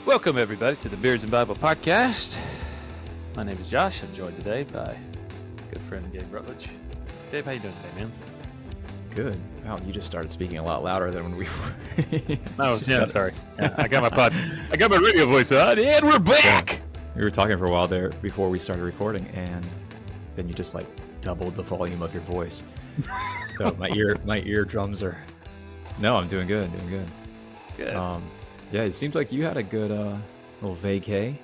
Welcome, everybody, to the Beards and Bible podcast. My name is Josh. I'm joined today by good friend Gabe Rutledge. Gabe, how you doing today, man? Good. Wow, you just started speaking a lot louder than when we were. Sorry. Yeah, I got my radio voice on, and we're back. Yeah. We were talking for a while there before we started recording, and then you just doubled the volume of your voice. So my eardrums are. No, I'm doing good. Good. Yeah, it seems like you had a good little vacay.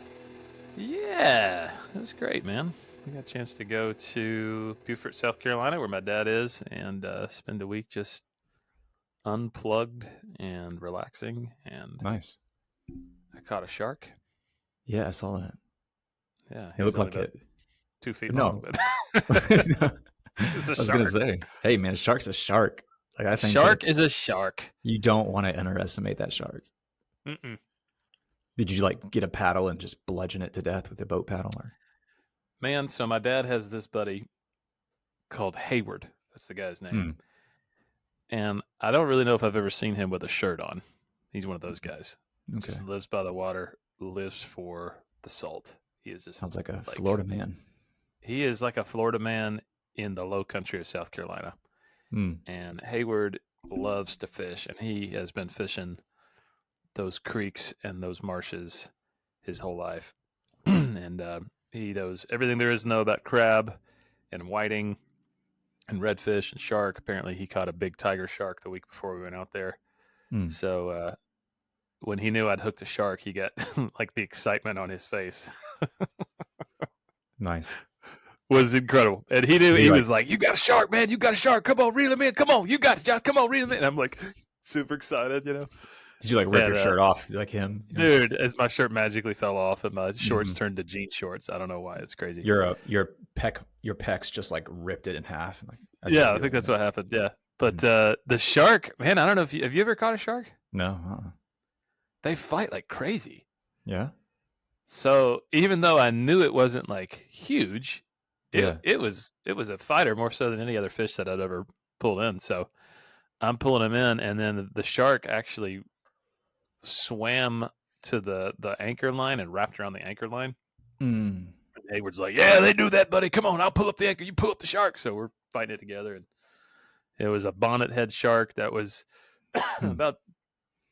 Yeah, it was great, man. We got a chance to go to Beaufort, South Carolina, where my dad is, and spend a week just unplugged and relaxing. And Nice. I caught a shark. Yeah, I saw that. Yeah, It looked like it. 2 feet No. long. No. It's a I was gonna say, hey man, a shark's a shark. I think shark is a shark. You don't want to underestimate that shark. Mm-mm. Did you get a paddle and just bludgeon it to death with a boat paddle? Or? Man, so my dad has this buddy called Hayward. That's the guy's name. And I don't really know if I've ever seen him with a shirt on. He's one of those guys. Okay. Just lives by the water, lives for the salt. He is just sounds like a Florida man. He is like a Florida man in the low country of South Carolina. And Hayward loves to fish, and he has been fishing those creeks and those marshes his whole life. And he knows everything there is to know about crab and whiting and redfish and shark. Apparently he caught a big tiger shark the week before we went out there. So when he knew I'd hooked a shark, he got like the excitement on his face. Nice. Was incredible. And he knew, he was like, you got a shark, man. You got a shark. Come on, reel him in. Come on. You got it, Josh. Come on, reel him in. And I'm like super excited, you know. Did you rip your shirt off like him? Dude, as my shirt magically fell off and my shorts turned to jean shorts. I don't know why. It's crazy. Your pecs just ripped it in half. Yeah, I think that's what happened. Yeah. But the shark, man, I don't know if have you ever caught a shark? No. They fight like crazy. Yeah. So even though I knew it wasn't huge, it was a fighter more so than any other fish that I'd ever pulled in. So I'm pulling him in, and then the shark actually swam to the anchor line and wrapped around the anchor line. And Hayward's like, yeah, they do that, buddy. Come on, I'll pull up the anchor. You pull up the shark. So we're fighting it together. And it was a bonnet head shark that was about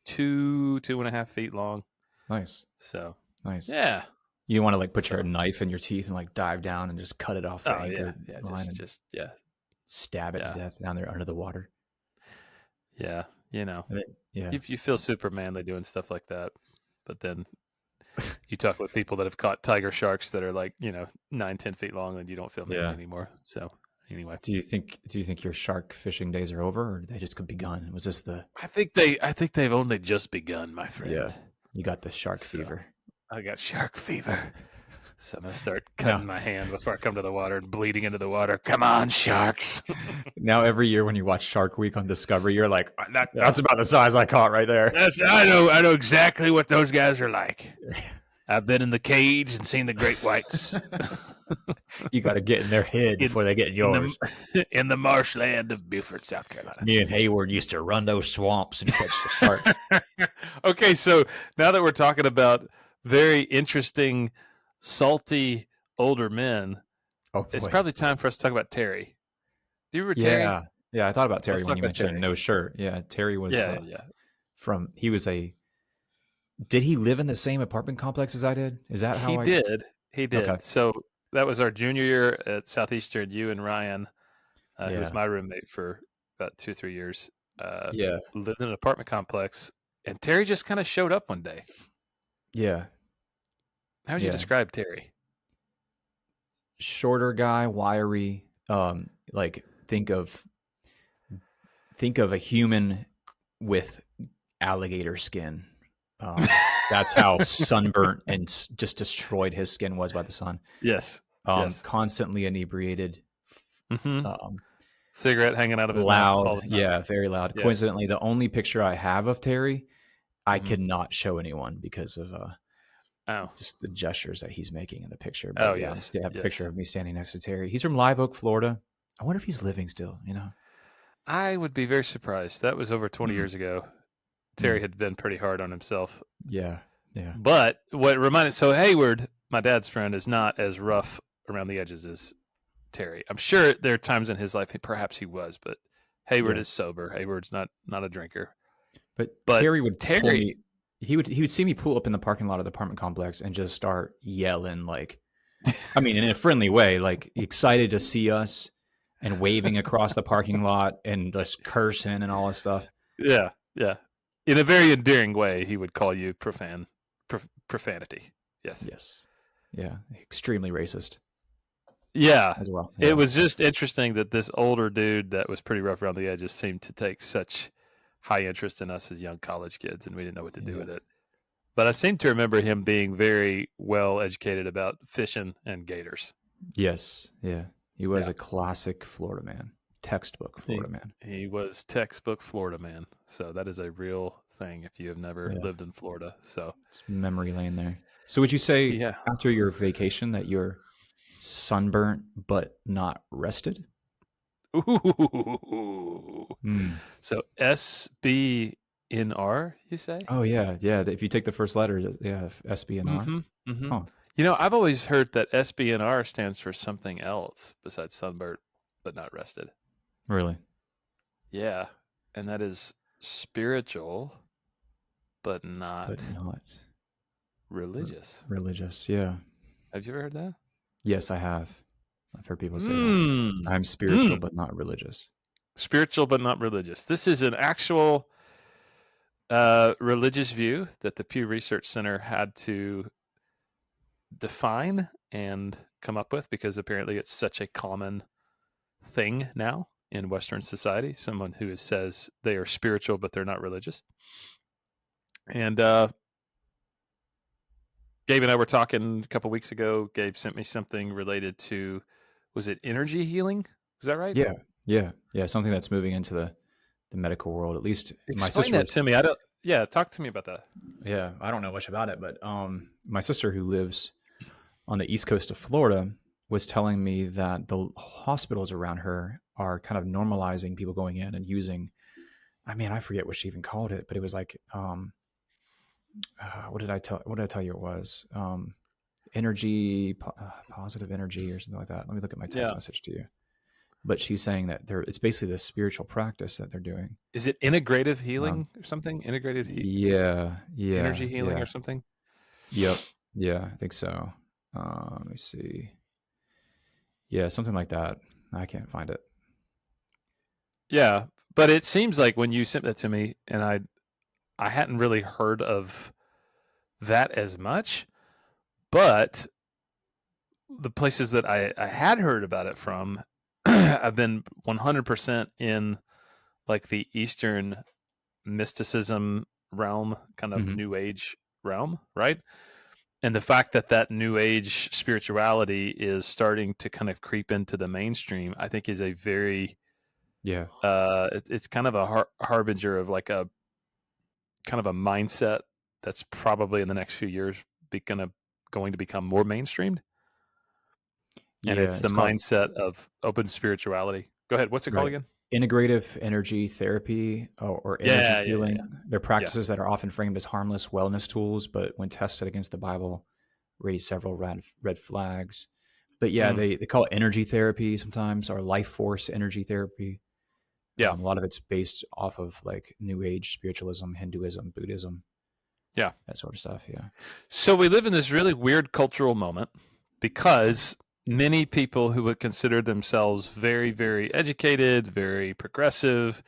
2.5 feet long. Nice. So nice. Yeah. You want to put your knife in your teeth and dive down and just cut it off the anchor line and stab it to death down there under the water. Yeah, you know. Yeah. You feel super manly doing stuff like that, but then you talk with people that have caught tiger sharks that are 9-10 feet long, and you don't feel manly anymore. So anyway, do you think your shark fishing days are over, or they just begun? Was this the? I think they've only just begun, my friend. Yeah, you got the shark fever. I got shark fever. So I'm going to start cutting my hand before I come to the water and bleeding into the water. Come on, sharks. Now every year when you watch Shark Week on Discovery, you're like, that's about the size I caught right there. I know exactly what those guys are like. I've been in the cage and seen the great whites. You got to get in their head before they get in yours. In the marshland of Beaufort, South Carolina. Me and Hayward used to run those swamps and catch the shark. Okay, so now that we're talking about very interesting, salty older men, it's probably time for us to talk about Terry. Do you remember Terry? Yeah, I thought about Terry when you mentioned no shirt. Yeah, Terry was did he live in the same apartment complex as I did? Is that how he did? He did. Okay. So that was our junior year at Southeastern. You and Ryan, who was my roommate for about 2-3 years, lived in an apartment complex, and Terry just kind of showed up one day. Yeah. How would you describe Terry? Shorter guy, wiry. Think of a human with alligator skin. That's how sunburnt and just destroyed his skin was by the sun. Yes. Constantly inebriated. Cigarette hanging out of his mouth all the time. Yeah, very loud. Yeah. Coincidentally, the only picture I have of Terry, I could not show anyone because of just the gestures that he's making in the picture. But I have a picture of me standing next to Terry. He's from Live Oak, Florida. I wonder if he's living still, I would be very surprised. That was over 20 years ago. Terry had been pretty hard on himself. Yeah. Yeah. But what reminded, so Hayward, my dad's friend, is not as rough around the edges as Terry. I'm sure there are times in his life perhaps he was, but Hayward is sober. Hayward's not a drinker. But Terry would pull me. He would see me pull up in the parking lot of the apartment complex and just start yelling, like, I mean, in a friendly way, like excited to see us and waving across the parking lot and just cursing and all that stuff. Yeah, yeah. In a very endearing way, he would call you profanity. Yes. Yes. Yeah. Extremely racist. Yeah. As well. Yeah. It was just interesting that this older dude that was pretty rough around the edges seemed to take such high interest in us as young college kids, and we didn't know what to do with it. But I seem to remember him being very well educated about fishing and gators. Yes. Yeah. He was a classic Florida man. Textbook Florida man. He was textbook Florida man. So that is a real thing if you have never lived in Florida. So it's memory lane there. So would you say after your vacation that you're sunburnt but not rested? Ooh. So SBNR, you say? Oh yeah. If you take the first letter, SBNR. Huh. You know, I've always heard that SBNR stands for something else besides sunburnt but not rested. Really? Yeah, and that is spiritual but not religious. Religious, yeah. Have you ever heard that? Yes, I have. I've heard people say that. I'm spiritual but not religious. Spiritual but not religious. This is an actual religious view that the Pew Research Center had to define and come up with because apparently it's such a common thing now in Western society. Someone who says they are spiritual but they're not religious. And Gabe and I were talking a couple weeks ago. Gabe sent me something related to, was it energy healing? Is that right? Yeah. Something that's moving into the medical world. At least my sister. Explain that to me. I don't. Yeah, talk to me about that. Yeah, I don't know much about it, but my sister who lives on the east coast of Florida was telling me that the hospitals around her are kind of normalizing people going in and using. I mean, I forget what she even called it, but it was like, what did I tell you it was? Energy, positive energy, or something like that. Let me look at my text message to you. But she's saying that it's basically this spiritual practice that they're doing. Is it integrative healing or something? Integrative healing? Yeah. Energy healing or something? Yep. Yeah, I think so. Let me see. Yeah, something like that. I can't find it. Yeah, but it seems like when you sent that to me, and I hadn't really heard of that as much, but the places that I had heard about it from, I've been 100% in like the Eastern mysticism realm, kind of New Age realm, right? And the fact that New Age spirituality is starting to kind of creep into the mainstream, I think is a very, it's kind of a harbinger of like a kind of a mindset that's probably in the next few years going to become more mainstreamed. And it's the mindset of open spirituality. Go ahead. What's it called again? Integrative energy therapy or energy healing. They're practices that are often framed as harmless wellness tools, but when tested against the Bible, raise several red flags. But they call it energy therapy sometimes, or life force energy therapy. A lot of it's based off of like New Age spiritualism, Hinduism, Buddhism. Yeah. That sort of stuff. Yeah. So we live in this really weird cultural moment because many people who would consider themselves very, very educated, very progressive,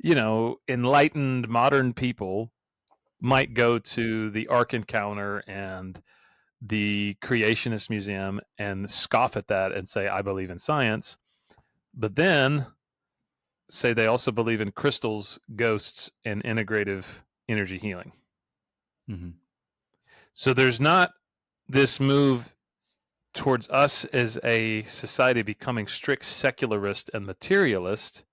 enlightened modern people might go to the Ark Encounter and the Creationist Museum and scoff at that and say, I believe in science. But then say they also believe in crystals, ghosts, and integrative energy healing. Mm-hmm. So there's not this move towards us as a society becoming strict secularist and materialist.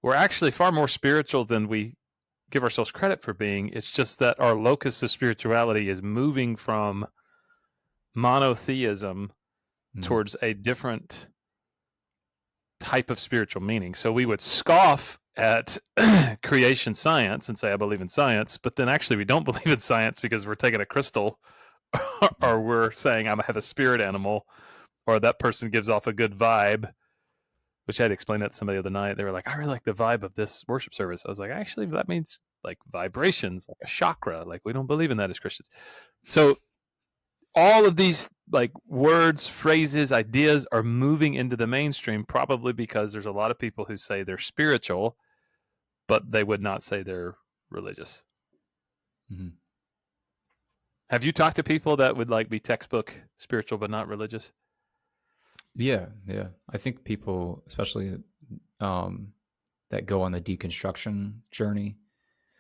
We're actually far more spiritual than we give ourselves credit for being. It's just that our locus of spirituality is moving from monotheism towards a different type of spiritual meaning. So we would scoff at creation science and say, I believe in science, but then actually we don't believe in science because we're taking a crystal or we're saying I have a spirit animal, or that person gives off a good vibe, which I had to explain that to somebody the other night. They were like, I really like the vibe of this worship service. I was like, actually, that means like vibrations, like a chakra. Like we don't believe in that as Christians. So all of these like words, phrases, ideas are moving into the mainstream, probably because there's a lot of people who say they're spiritual, but they would not say they're religious. Mm-hmm. Have you talked to people that would like be textbook spiritual but not religious? Yeah. I think people, especially that go on the deconstruction journey,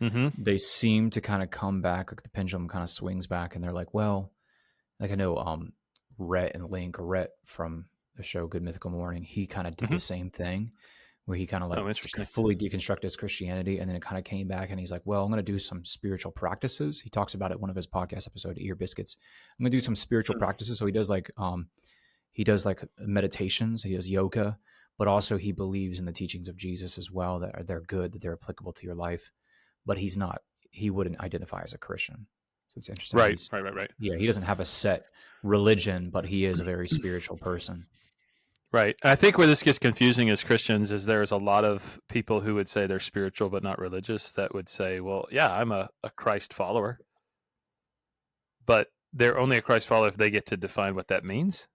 they seem to kind of come back, like the pendulum kind of swings back, and they're like, well, like I know Rhett from the show Good Mythical Morning, he kind of did the same thing, where he kind of like fully deconstructed his Christianity, and then it kind of came back, and he's like, well, I'm going to do some spiritual practices. He talks about it in one of his podcast episodes, Ear Biscuits. I'm going to do some spiritual practices. So he does like meditations, he does yoga, but also he believes in the teachings of Jesus as well, that they're good, that they're applicable to your life. But he wouldn't identify as a Christian. So it's interesting. Right. Yeah, he doesn't have a set religion, but he is a very spiritual person. Right. I think where this gets confusing as Christians is there's a lot of people who would say they're spiritual but not religious that would say, well, yeah, I'm a Christ follower. But they're only a Christ follower if they get to define what that means.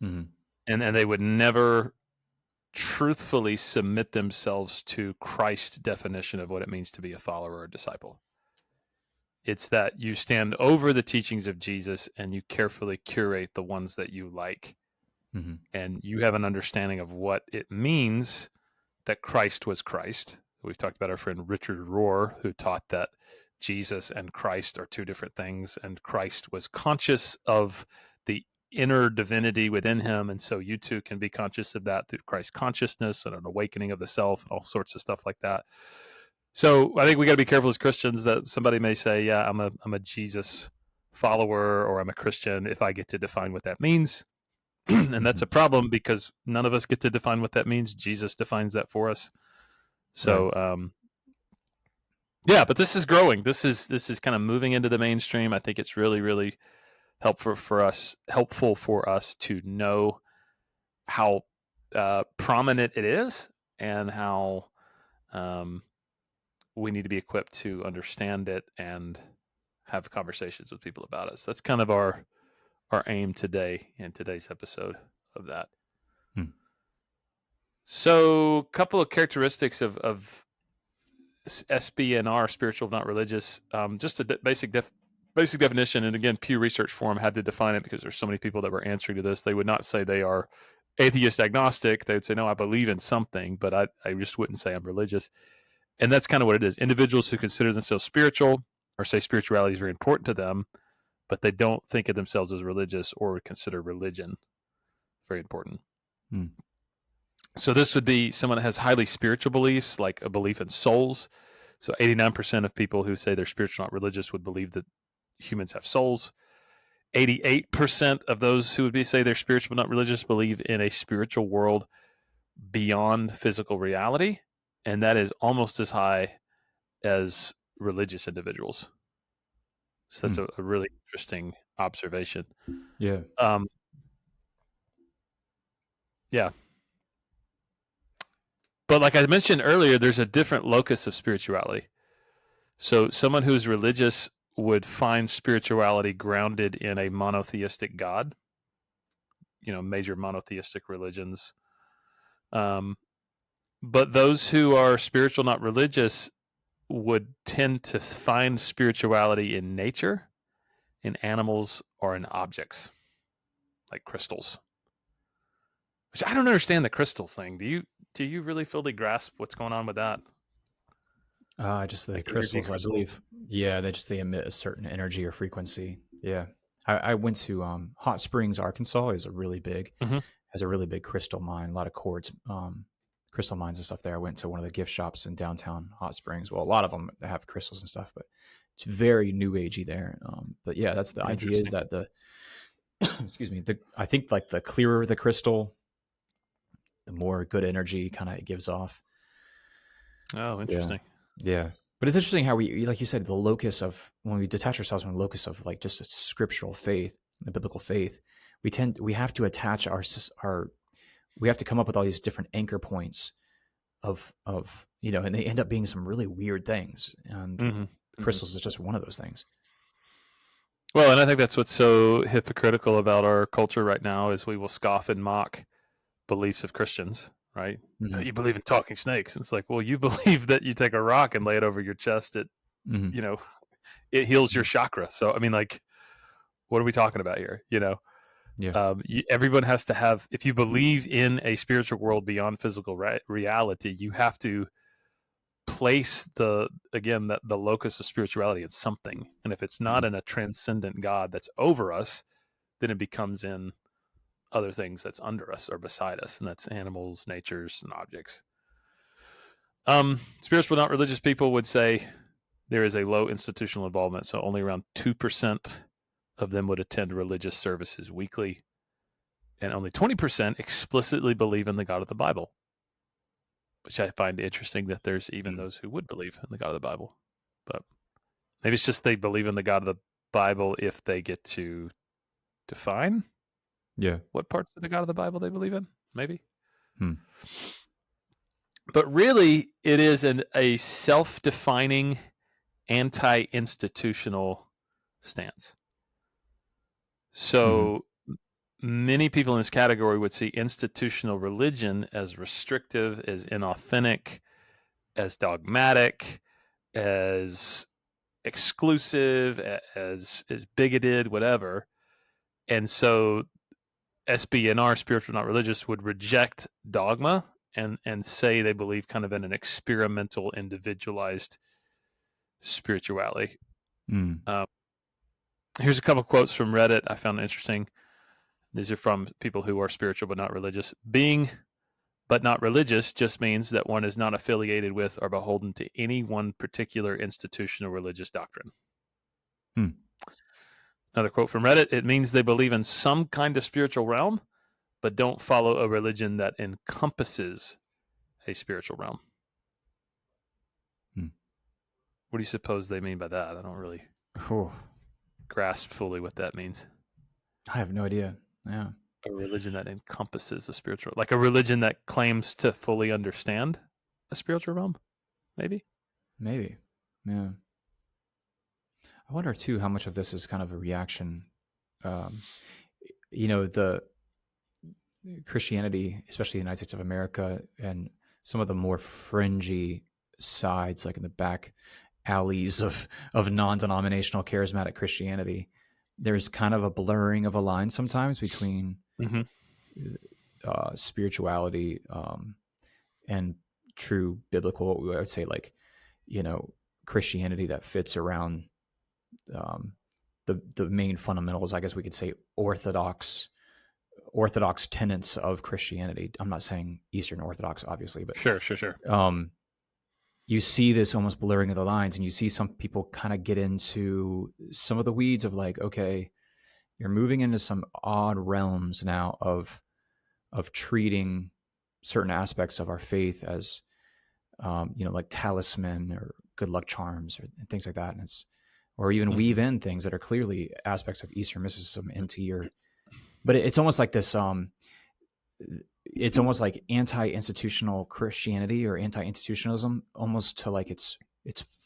Mm-hmm. And they would never truthfully submit themselves to Christ's definition of what it means to be a follower or a disciple. It's that you stand over the teachings of Jesus and you carefully curate the ones that you like. Mm-hmm. And you have an understanding of what it means that Christ was Christ. We've talked about our friend Richard Rohr, who taught that Jesus and Christ are two different things, and Christ was conscious of the inner divinity within him, and so you too can be conscious of that through Christ consciousness and an awakening of the self and all sorts of stuff like that. So I think we got to be careful as Christians that somebody may say, yeah, I'm a Jesus follower or I'm a Christian if I get to define what that means. And that's a problem because none of us get to define what that means. Jesus defines that for us. So, right. Yeah, but this is growing. This is kind of moving into the mainstream. I think it's really, really helpful for us to know how prominent it is and how we need to be equipped to understand it and have conversations with people about it. So that's kind of our aim today in today's episode of that. So, a couple of characteristics of SBNR, spiritual not religious. Just a basic definition, and again, Pew Research Forum had to define it because there's so many people that were answering to this. They would not say they are atheist agnostic. They would say, no, I believe in something, but I just wouldn't say I'm religious. And that's kind of what it is. Individuals who consider themselves spiritual or say spirituality is very important to them, but they don't think of themselves as religious or would consider religion very important. So this would be someone that has highly spiritual beliefs, like a belief in souls. So 89% of people who say they're spiritual, not religious, would believe that humans have souls. 88% of those who would say they're spiritual, not religious, believe in a spiritual world beyond physical reality. And that is almost as high as religious individuals. So that's a really interesting observation. Yeah. Yeah. But like I mentioned earlier, there's a different locus of spirituality. So someone who's religious would find spirituality grounded in a monotheistic God, major monotheistic religions. But those who are spiritual, not religious, would tend to find spirituality in nature, in animals, or in objects, like crystals. Which I don't understand the crystal thing. Do you really fully grasp what's going on with that? Just the crystals, I believe. Yeah, they emit a certain energy or frequency. Yeah, I went to Hot Springs, Arkansas. Is a really big has a really big crystal mine. A lot of quartz, crystal mines and stuff there. I went to one of the gift shops in downtown Hot Springs. Well, a lot of them have crystals and stuff, but it's very new agey there. But yeah, that's the idea. Is that the excuse me. I think like the clearer the crystal, the more good energy kind of it gives off. Oh, interesting. Yeah. But it's interesting how we, like you said, the locus of, when we detach ourselves from the locus of like just a scriptural faith, the biblical faith, we have to attach we have to come up with all these different anchor points of, and they end up being some really weird things. And crystals is just one of those things. Well, and I think that's what's so hypocritical about our culture right now is we will scoff and mock beliefs of Christians, right? Mm-hmm. You believe in talking snakes. And it's like, well, you believe that you take a rock and lay it over your chest. It, it heals your chakra. So, I mean, like, what are we talking about here? Yeah. Everyone has to have, if you believe in a spiritual world beyond physical reality, you have to place the locus of spirituality in something. And if it's not in a transcendent God that's over us, then it becomes in other things that's under us or beside us, and that's animals, natures, and objects. Spiritual, not religious people would say there is a low institutional involvement, so only around 2% of them would attend religious services weekly, and only 20% explicitly believe in the God of the Bible, which I find interesting that there's even those who would believe in the God of the Bible. But maybe it's just they believe in the God of the Bible if they get to define what parts of the God of the Bible they believe in, maybe. But really, it is a self-defining, anti-institutional stance. So many people in this category would see institutional religion as restrictive, as inauthentic, as dogmatic, as exclusive, as bigoted, whatever. And so SBNR, spiritual not religious, would reject dogma and say they believe kind of in an experimental, individualized spirituality. Here's a couple quotes from Reddit I found interesting. These are from people who are spiritual but not religious. Being but not religious just means that one is not affiliated with or beholden to any one particular institutional religious doctrine. Another quote from Reddit, it means they believe in some kind of spiritual realm, but don't follow a religion that encompasses a spiritual realm. What do you suppose they mean by that? I don't really grasp fully what that means. I have no idea. Yeah. A religion that encompasses a spiritual, like a religion that claims to fully understand a spiritual realm, maybe? Maybe. Yeah. I wonder too how much of this is kind of a reaction. The Christianity, especially the United States of America, and some of the more fringy sides, like in the back alleys of non-denominational charismatic Christianity, there's kind of a blurring of a line sometimes between spirituality and true biblical, I would say, like, Christianity that fits around the main fundamentals, I guess we could say, orthodox tenets of Christianity. I'm not saying Eastern Orthodox, obviously, but sure. You see this almost blurring of the lines, and you see some people kind of get into some of the weeds of like, okay, you're moving into some odd realms now of treating certain aspects of our faith as, like talisman or good luck charms and things like that. And or even weave in things that are clearly aspects of Eastern mysticism into your, but it's almost like this, it's almost like anti-institutional Christianity or anti-institutionalism, almost to like its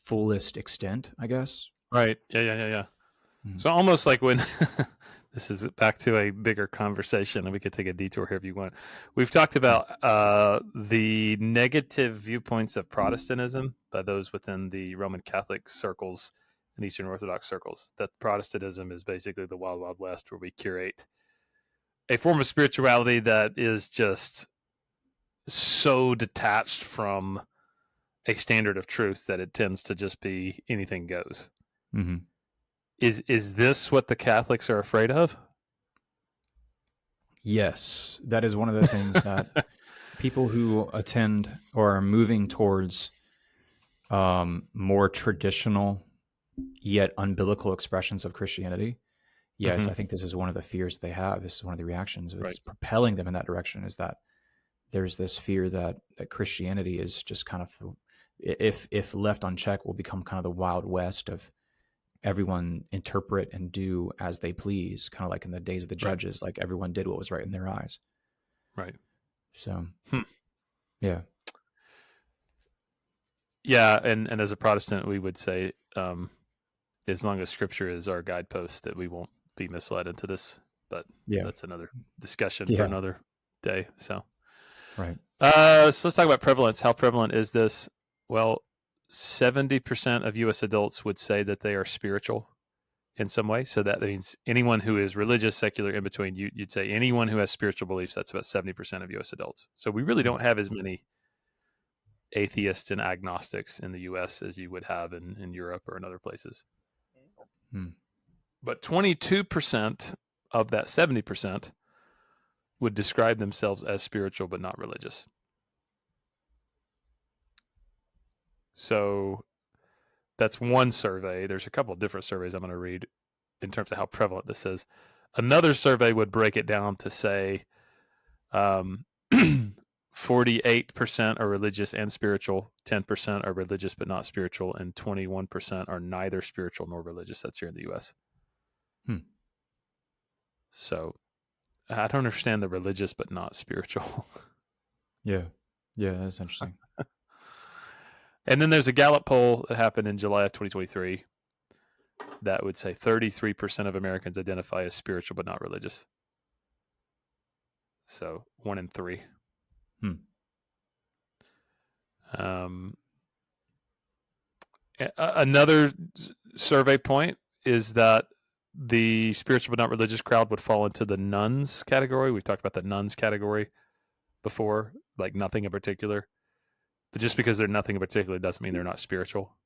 fullest extent, I guess. Right. Yeah. So almost like when this is back to a bigger conversation, and we could take a detour here if you want. We've talked about the negative viewpoints of Protestantism by those within the Roman Catholic circles and Eastern Orthodox circles, that Protestantism is basically the wild, wild west where we curate a form of spirituality that is just so detached from a standard of truth that it tends to just be anything goes. Is this what the Catholics are afraid of? Yes, that is one of the things that people who attend or are moving towards more traditional yet unbiblical expressions of Christianity. Yes, I think this is one of the fears they have. This is one of the reactions. It's propelling them in that direction, is that there's this fear that Christianity is just kind of if left unchecked, will become kind of the Wild West of everyone interpret and do as they please, kind of like in the days of the judges, like everyone did what was right in their eyes. Right. So, yeah. Yeah, and as a Protestant, we would say, as long as Scripture is our guidepost, that we won't be misled into this. But that's another discussion for another day. So, right. So let's talk about prevalence. How prevalent is this? Well, 70% of U.S. adults would say that they are spiritual in some way. So that means anyone who is religious, secular, in between. You'd say anyone who has spiritual beliefs. That's about 70% of U.S. adults. So we really don't have as many atheists and agnostics in the U.S. as you would have in Europe or in other places. But 22% of that 70% would describe themselves as spiritual but not religious. So that's one survey. There's a couple of different surveys I'm going to read in terms of how prevalent this is. Another survey would break it down to say 48% are religious and spiritual, 10% are religious but not spiritual, and 21% are neither spiritual nor religious. That's here in the U.S. So I don't understand the religious but not spiritual. Yeah, that's interesting. And then there's a Gallup poll that happened in July of 2023 that would say 33% of Americans identify as spiritual but not religious. So 1 in 3. Another survey point is that the spiritual but not religious crowd would fall into the nuns category. We've talked about the nuns category before, like nothing in particular. But just because they're nothing in particular doesn't mean they're not spiritual.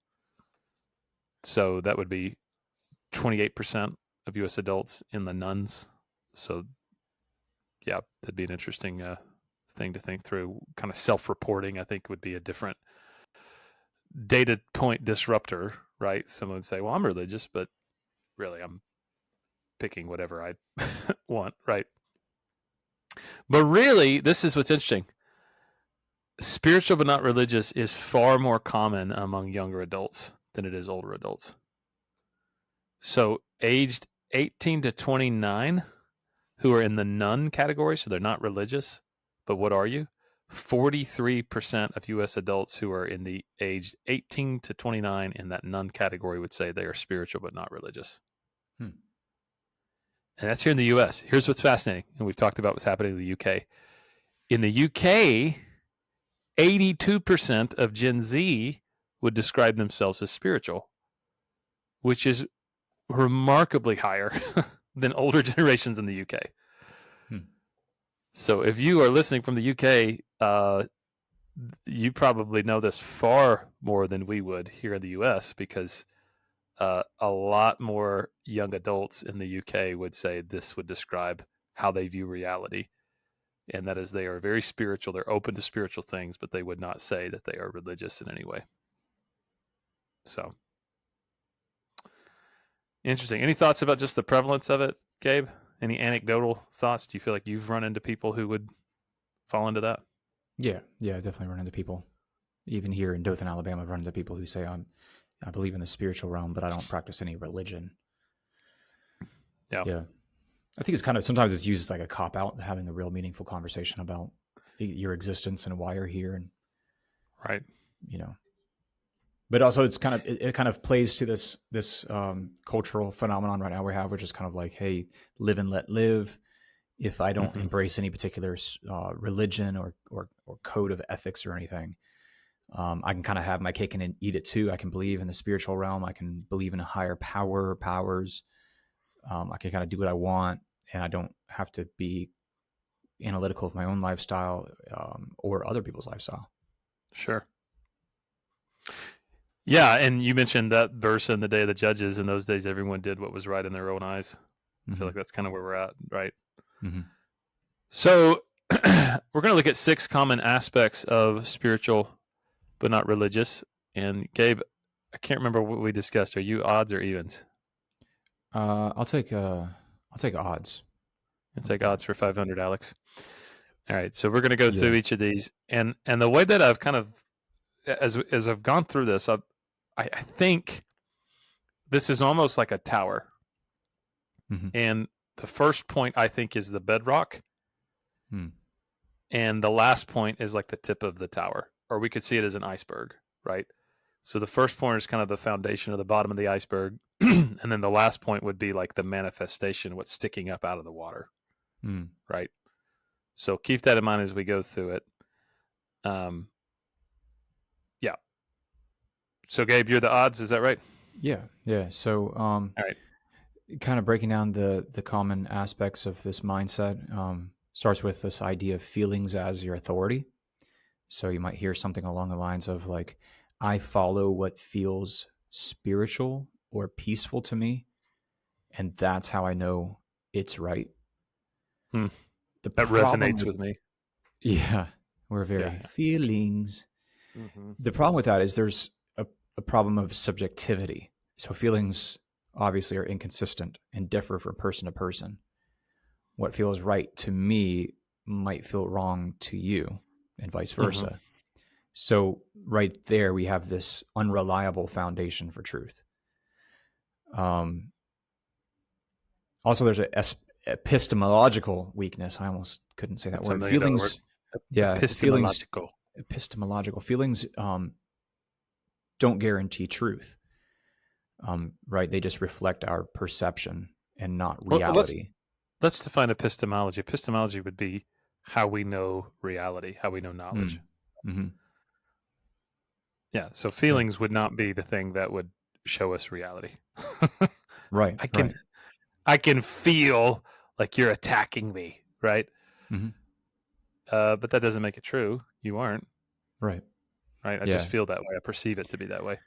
So that would be 28% of U.S. adults in the nuns. So, yeah, that'd be an interesting thing to think through. Kind of self-reporting, I think, would be a different data point disruptor, right? Someone would say, well, I'm religious, but really I'm picking whatever I want, right? But really, this is what's interesting. Spiritual but not religious is far more common among younger adults than it is older adults. So aged 18 to 29 who are in the none category, so they're not religious, but what are you? 43% of U.S. adults who are in the aged 18 to 29 in that none category would say they are spiritual but not religious. And that's here in the U.S. Here's what's fascinating, and we've talked about what's happening in the U.K. In the U.K., 82% of Gen Z would describe themselves as spiritual, which is remarkably higher than older generations in the UK. So if you are listening from the UK, you probably know this far more than we would here in the US, because a lot more young adults in the UK would say this would describe how they view reality. And that is, they are very spiritual. They're open to spiritual things, but they would not say that they are religious in any way. So interesting. Any thoughts about just the prevalence of it, Gabe? Any anecdotal thoughts? Do you feel like you've run into people who would fall into that? Yeah, I definitely run into people. Even here in Dothan, Alabama, I've run into people who say I believe in the spiritual realm, but I don't practice any religion. Yeah. I think it's kind of, sometimes it's used as like a cop out, having a real meaningful conversation about your existence and why you're here, and right, but also it's kind of, it kind of plays to this cultural phenomenon right now we have, which is kind of like, hey, live and let live. If I don't embrace any particular religion or code of ethics or anything, I can kind of have my cake and eat it too. I can believe in the spiritual realm. I can believe in a higher powers. I can kind of do what I want, and I don't have to be analytical of my own lifestyle or other people's lifestyle. Sure. Yeah, and you mentioned that verse in the Day of the Judges. In those days, everyone did what was right in their own eyes. I feel like that's kind of where we're at, right? So we're going to look at 6 common aspects of spiritual but not religious. And Gabe, I can't remember what we discussed. Are you odds or evens? I'll take odds. I'll take odds for 500, Alex. All right, so we're going to go through each of these, and the way that I've kind of as I've gone through this, I think this is almost like a tower. Mm-hmm. And the first point, I think, is the bedrock. And the last point is like the tip of the tower, or we could see it as an iceberg, right? So the first point is kind of the foundation of the bottom of the iceberg. And then the last point would be like the manifestation, what's sticking up out of the water, right? So keep that in mind as we go through it. Yeah. So Gabe, you're the odds, is that right? Yeah. So, all right. Kind of breaking down the common aspects of this mindset, starts with this idea of feelings as your authority. So you might hear something along the lines of like, I follow what feels spiritual or peaceful to me, and that's how I know it's right. That resonates with me. Yeah, we're very feelings. Mm-hmm. The problem with that is there's a problem of subjectivity. So feelings obviously are inconsistent and differ from person to person. What feels right to me might feel wrong to you, and vice versa. Mm-hmm. So right there, we have this unreliable foundation for truth. Also, there's an epistemological weakness. I almost couldn't say that word. Feelings, epistemological. Epistemological feelings don't guarantee truth. Right? They just reflect our perception and not reality. Let's define epistemology. Epistemology would be how we know reality, how we know knowledge. Mm-hmm. Yeah. So feelings would not be the thing that would show us reality. Right. I can feel like you're attacking me, right? Mm-hmm. But that doesn't make it true. You aren't. Right. I just feel that way. I perceive it to be that way.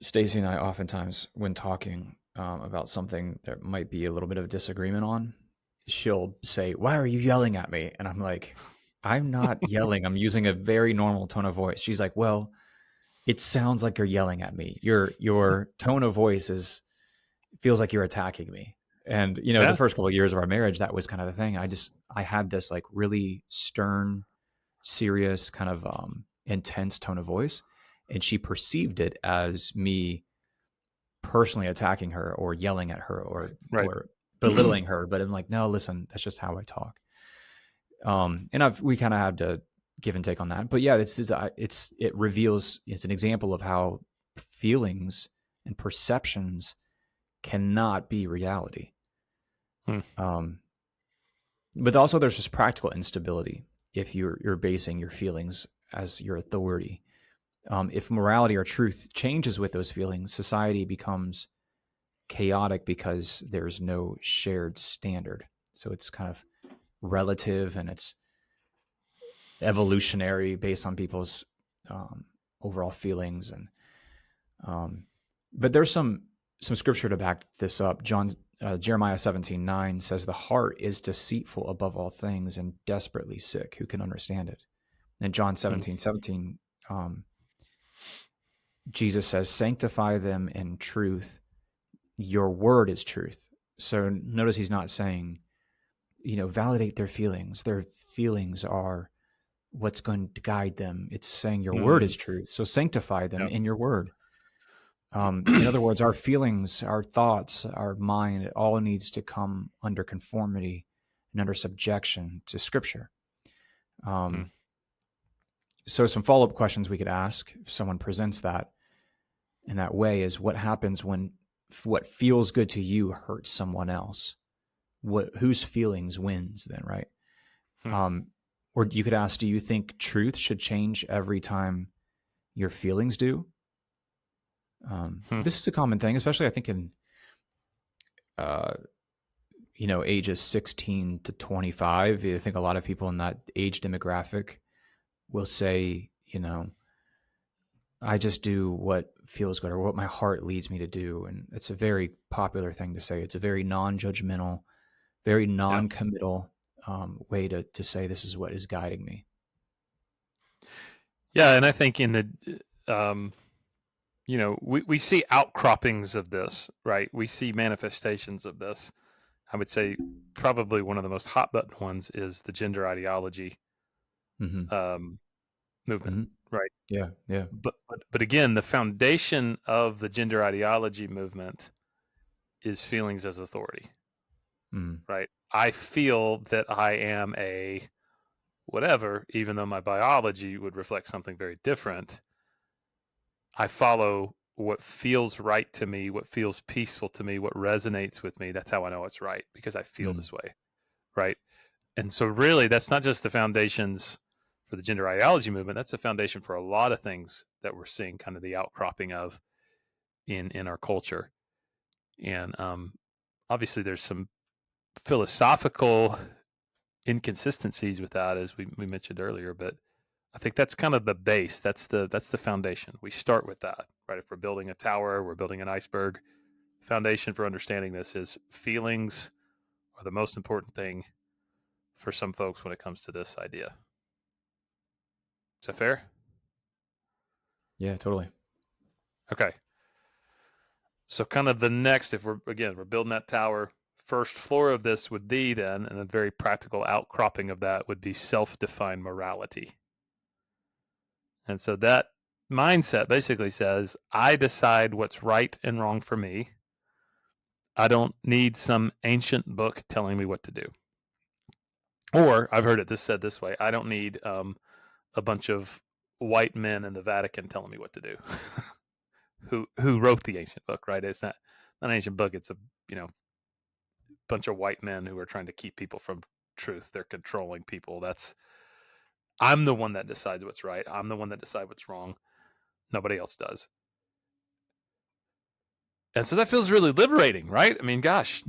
Stacy and I oftentimes, when talking about something that might be a little bit of a disagreement on, she'll say, "Why are you yelling at me?" And I'm like, "I'm not yelling. I'm using a very normal tone of voice." She's like, "Well, it sounds like you're yelling at me. Your tone of voice feels like you're attacking me." And the first couple of years of our marriage, that was kind of the thing. I had this like really stern, serious, kind of intense tone of voice, and she perceived it as me personally attacking her or yelling at her or belittling her. But I'm like, no, listen, that's just how I talk. And we kind of had to give and take on that. But yeah, it reveals, it's an example of how feelings and perceptions cannot be reality. But also there's this practical instability if you're basing your feelings as your authority. If morality or truth changes with those feelings, society becomes chaotic because there's no shared standard. So it's kind of relative and it's evolutionary based on people's overall feelings. And but there's some scripture to back this up. Jeremiah 17:9 says, "The heart is deceitful above all things and desperately sick. Who can understand it?" And John 17:17, Jesus says, "Sanctify them in truth. Your word is truth." So notice he's not saying, validate their feelings. Their feelings are what's going to guide them. It's saying your word is truth. So sanctify them in your word. In other words, our feelings, our thoughts, our mind, it all needs to come under conformity and under subjection to Scripture. So some follow-up questions we could ask if someone presents that in that way is, what happens when what feels good to you hurts someone else? Whose feelings wins then, right? Or you could ask, do you think truth should change every time your feelings do? This is a common thing, especially I think in, ages 16 to 25. I think a lot of people in that age demographic will say, I just do what feels good or what my heart leads me to do. And it's a very popular thing to say. It's a very non-judgmental, very non-committal way to say this is what is guiding me. Yeah, and I think in the, we see outcroppings of this, right? We see manifestations of this. I would say probably one of the most hot button ones is the gender ideology movement, right? Yeah, yeah. But again, the foundation of the gender ideology movement is feelings as authority, right? I feel that I am a whatever, even though my biology would reflect something very different. I follow what feels right to me, what feels peaceful to me, what resonates with me. That's how I know it's right, because I feel this way, right? And so really that's not just the foundations for the gender ideology movement, that's the foundation for a lot of things that we're seeing kind of the outcropping of in our culture. And obviously there's some philosophical inconsistencies with that, as we mentioned earlier, but I think that's kind of the base. That's the foundation. We start with that, right? If we're building a tower, we're building an iceberg. Foundation for understanding this is feelings are the most important thing for some folks when it comes to this idea. Is that fair? Yeah, totally. Okay. So kind of the next, if we're building that tower, first floor of this would be then, and a very practical outcropping of that would be self-defined morality. And so that mindset basically says, I decide what's right and wrong for me. I don't need some ancient book telling me what to do. Or I've heard it said this way: I don't need a bunch of white men in the Vatican telling me what to do. who wrote the ancient book, right? It's not an ancient book. It's a bunch of white men who are trying to keep people from truth. They're controlling people. I'm the one that decides what's right. I'm the one that decides what's wrong. Nobody else does. And so that feels really liberating, right? I mean, gosh,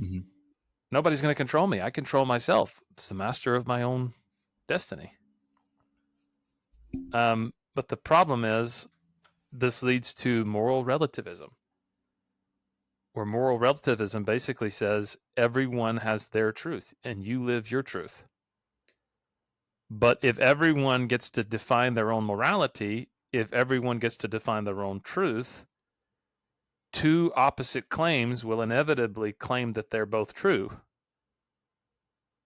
nobody's going to control me. I control myself. It's the master of my own destiny. But the problem is this leads to moral relativism, where moral relativism basically says everyone has their truth and you live your truth. But if everyone gets to define their own morality, if everyone gets to define their own truth, two opposite claims will inevitably claim that they're both true.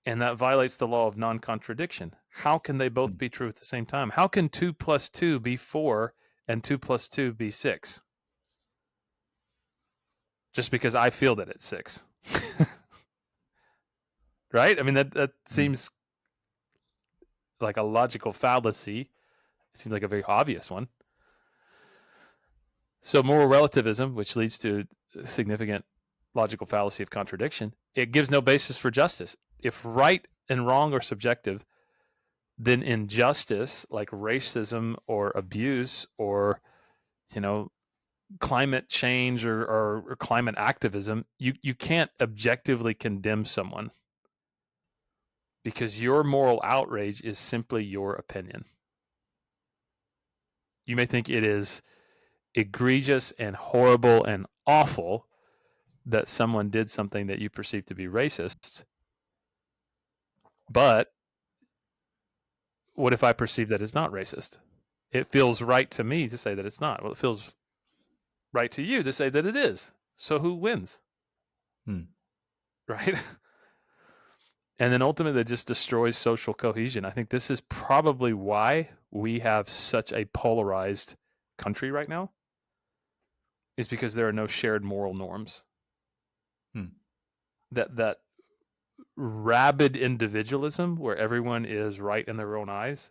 And that violates the law of non-contradiction. How can they both be true at the same time? How can 2 plus 2 be 4 and 2 plus 2 be 6? Just because I feel that it's 6. Right? I mean, that seems like a logical fallacy. It seems like a very obvious one. So moral relativism, which leads to significant logical fallacy of contradiction, it gives no basis for justice. If right and wrong are subjective, then injustice like racism or abuse or, climate change or climate activism, you can't objectively condemn someone because your moral outrage is simply your opinion. You may think it is egregious and horrible and awful that someone did something that you perceive to be racist, but what if I perceive that it's not racist? It feels right to me to say that it's not. Well, it feels right to you to say that it is. So who wins? Right? And then ultimately it just destroys social cohesion. I think this is probably why we have such a polarized country right now, is because there are no shared moral norms. That rabid individualism where everyone is right in their own eyes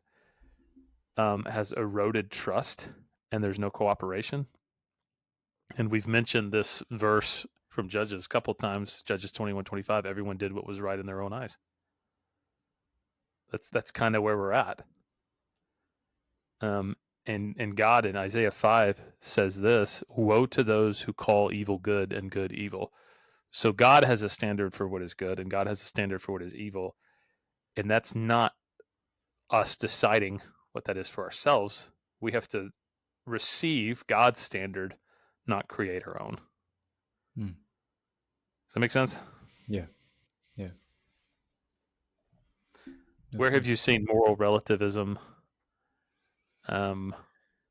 has eroded trust, and there's no cooperation. And we've mentioned this verse from Judges a couple of times, Judges 21:25. Everyone did what was right in their own eyes. That's kind of where we're at. And God in Isaiah 5 says this: woe to those who call evil good and good evil. So God has a standard for what is good, and God has a standard for what is evil. And that's not us deciding what that is for ourselves. We have to receive God's standard, not create our own. Does that make sense? Yeah. Yeah. Where have you seen moral relativism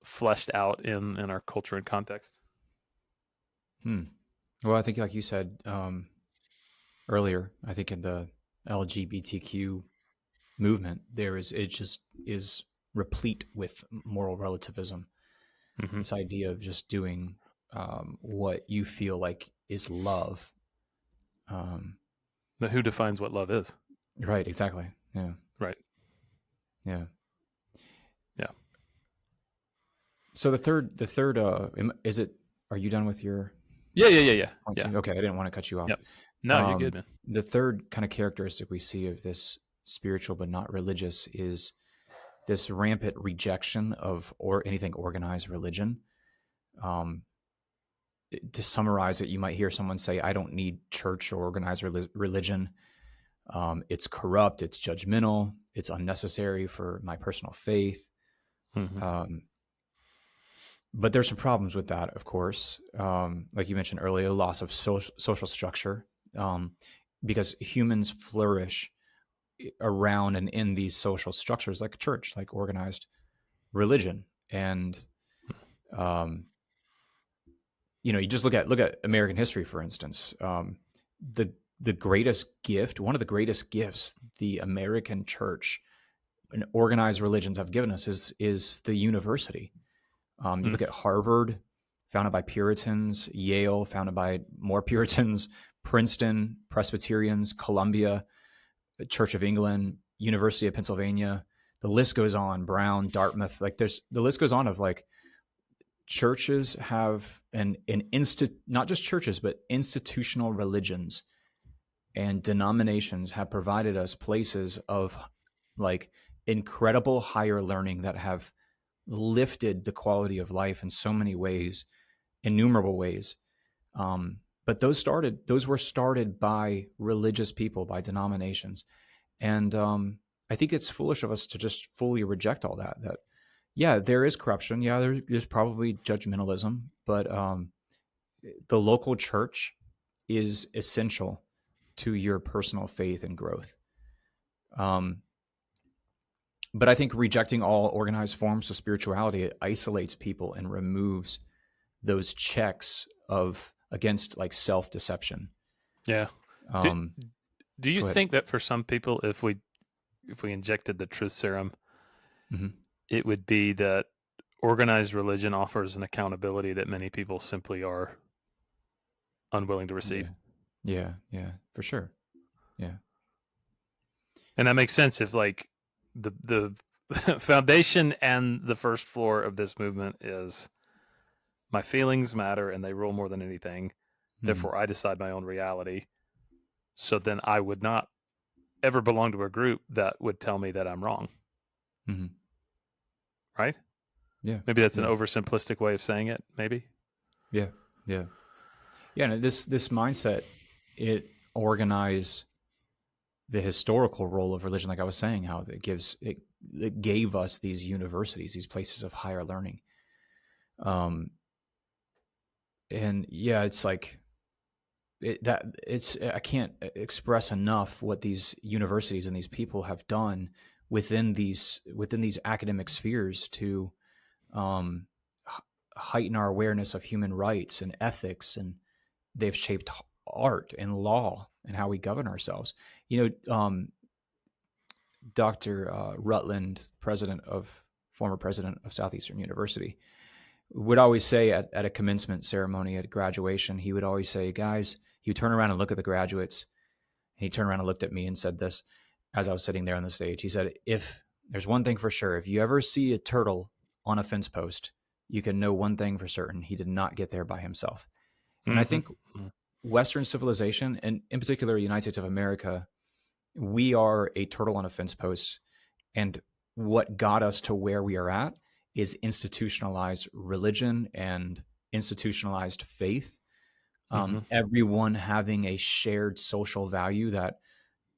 fleshed out in our culture and context? Well, I think like you said earlier, I think in the LGBTQ movement, it just is replete with moral relativism. Mm-hmm. This idea of just doing what you feel like is love. But who defines what love is? Right. Exactly. Yeah. Right. Yeah. Yeah. So the third, is it? Are you done with your? Yeah. Okay, I didn't want to cut you off. Yep. No, you're good, man. The third kind of characteristic we see of this spiritual but not religious is this rampant rejection of anything organized religion. To summarize it, you might hear someone say, "I don't need church or organized religion. It's corrupt. It's judgmental. It's unnecessary for my personal faith." Mm-hmm. But there's some problems with that, of course. Like you mentioned earlier, loss of social structure, because humans flourish around and in these social structures, like church, like organized religion, and you just look at American history, for instance. The greatest gift, one of the greatest gifts, the American church and organized religions have given us is the university. You look at Harvard, founded by Puritans, Yale, founded by more Puritans, Princeton, Presbyterians, Columbia, Church of England, University of Pennsylvania. The list goes on. Brown, Dartmouth. Like the list goes on of like churches have not just churches, but institutional religions and denominations have provided us places of like incredible higher learning that have lifted the quality of life in so many ways, innumerable ways. But those were started by religious people, by denominations. And I think it's foolish of us to just fully reject all that. That, yeah, there is corruption. Yeah, there's probably judgmentalism, but the local church is essential to your personal faith and growth. But I think rejecting all organized forms of spirituality, it isolates people and removes those checks against like self-deception. Yeah. Do you think that for some people, if we injected the truth serum, mm-hmm. it would be that organized religion offers an accountability that many people simply are unwilling to receive? Yeah, for sure. Yeah. And that makes sense if like the foundation and the first floor of this movement is my feelings matter and they rule more than anything. Mm-hmm. Therefore, I decide my own reality. So then I would not ever belong to a group that would tell me that I'm wrong. Mm-hmm. Right? Yeah. Maybe that's an oversimplistic way of saying it, maybe? Yeah. No, this mindset, it organizes the historical role of religion, like I was saying, how it gave us these universities, these places of higher learning. And yeah, it's like I can't express enough what these universities and these people have done within these academic spheres to heighten our awareness of human rights and ethics, and they've shaped art and law and how we govern ourselves. Dr. Rutland, former president of Southeastern University, would always say at a commencement ceremony, at graduation, he would always say, guys, he would turn around and look at the graduates. And he turned around and looked at me and said this as I was sitting there on the stage. He said, if there's one thing for sure, if you ever see a turtle on a fence post, you can know one thing for certain. He did not get there by himself. And I think Western civilization, and in particular, the United States of America, we are a turtle on a fence post. And what got us to where we are at is institutionalized religion and institutionalized faith. Everyone having a shared social value that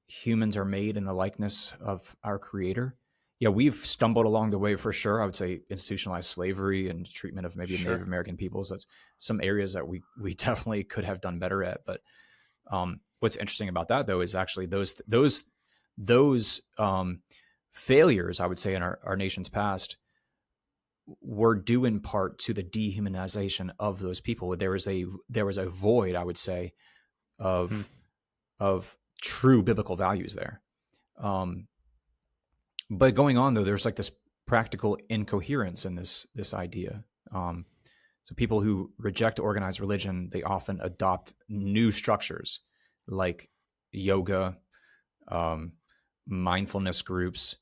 humans are made in the likeness of our creator. Yeah, we've stumbled along the way for sure. I would say institutionalized slavery and treatment of maybe Native American peoples. That's some areas that we definitely could have done better at. But what's interesting about that, though, is actually those failures, I would say, in our nation's past, were due in part to the dehumanization of those people. There was a void, I would say, of true biblical values there. But going on, though, there's like this practical incoherence in this idea. So people who reject organized religion, they often adopt new structures like yoga, mindfulness groups,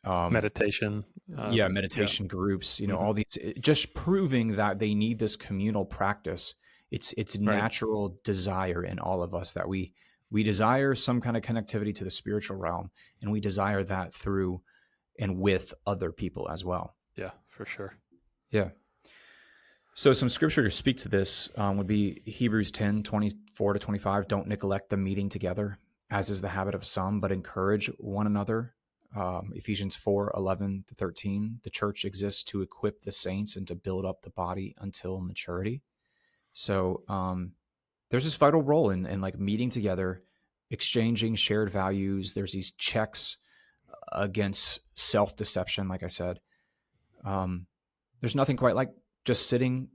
meditation. Meditation groups, all these, just proving that they need this communal practice. It's natural desire in all of us that we desire some kind of connectivity to the spiritual realm, and we desire that through and with other people as well. Yeah, for sure. Yeah. So some scripture to speak to this would be Hebrews 10:24-25. Don't neglect the meeting together, as is the habit of some, but encourage one another. Ephesians 4:11-13. The church exists to equip the saints and to build up the body until maturity. So there's this vital role in like meeting together, exchanging shared values. There's these checks against self-deception, like I said. There's nothing quite like just sitting,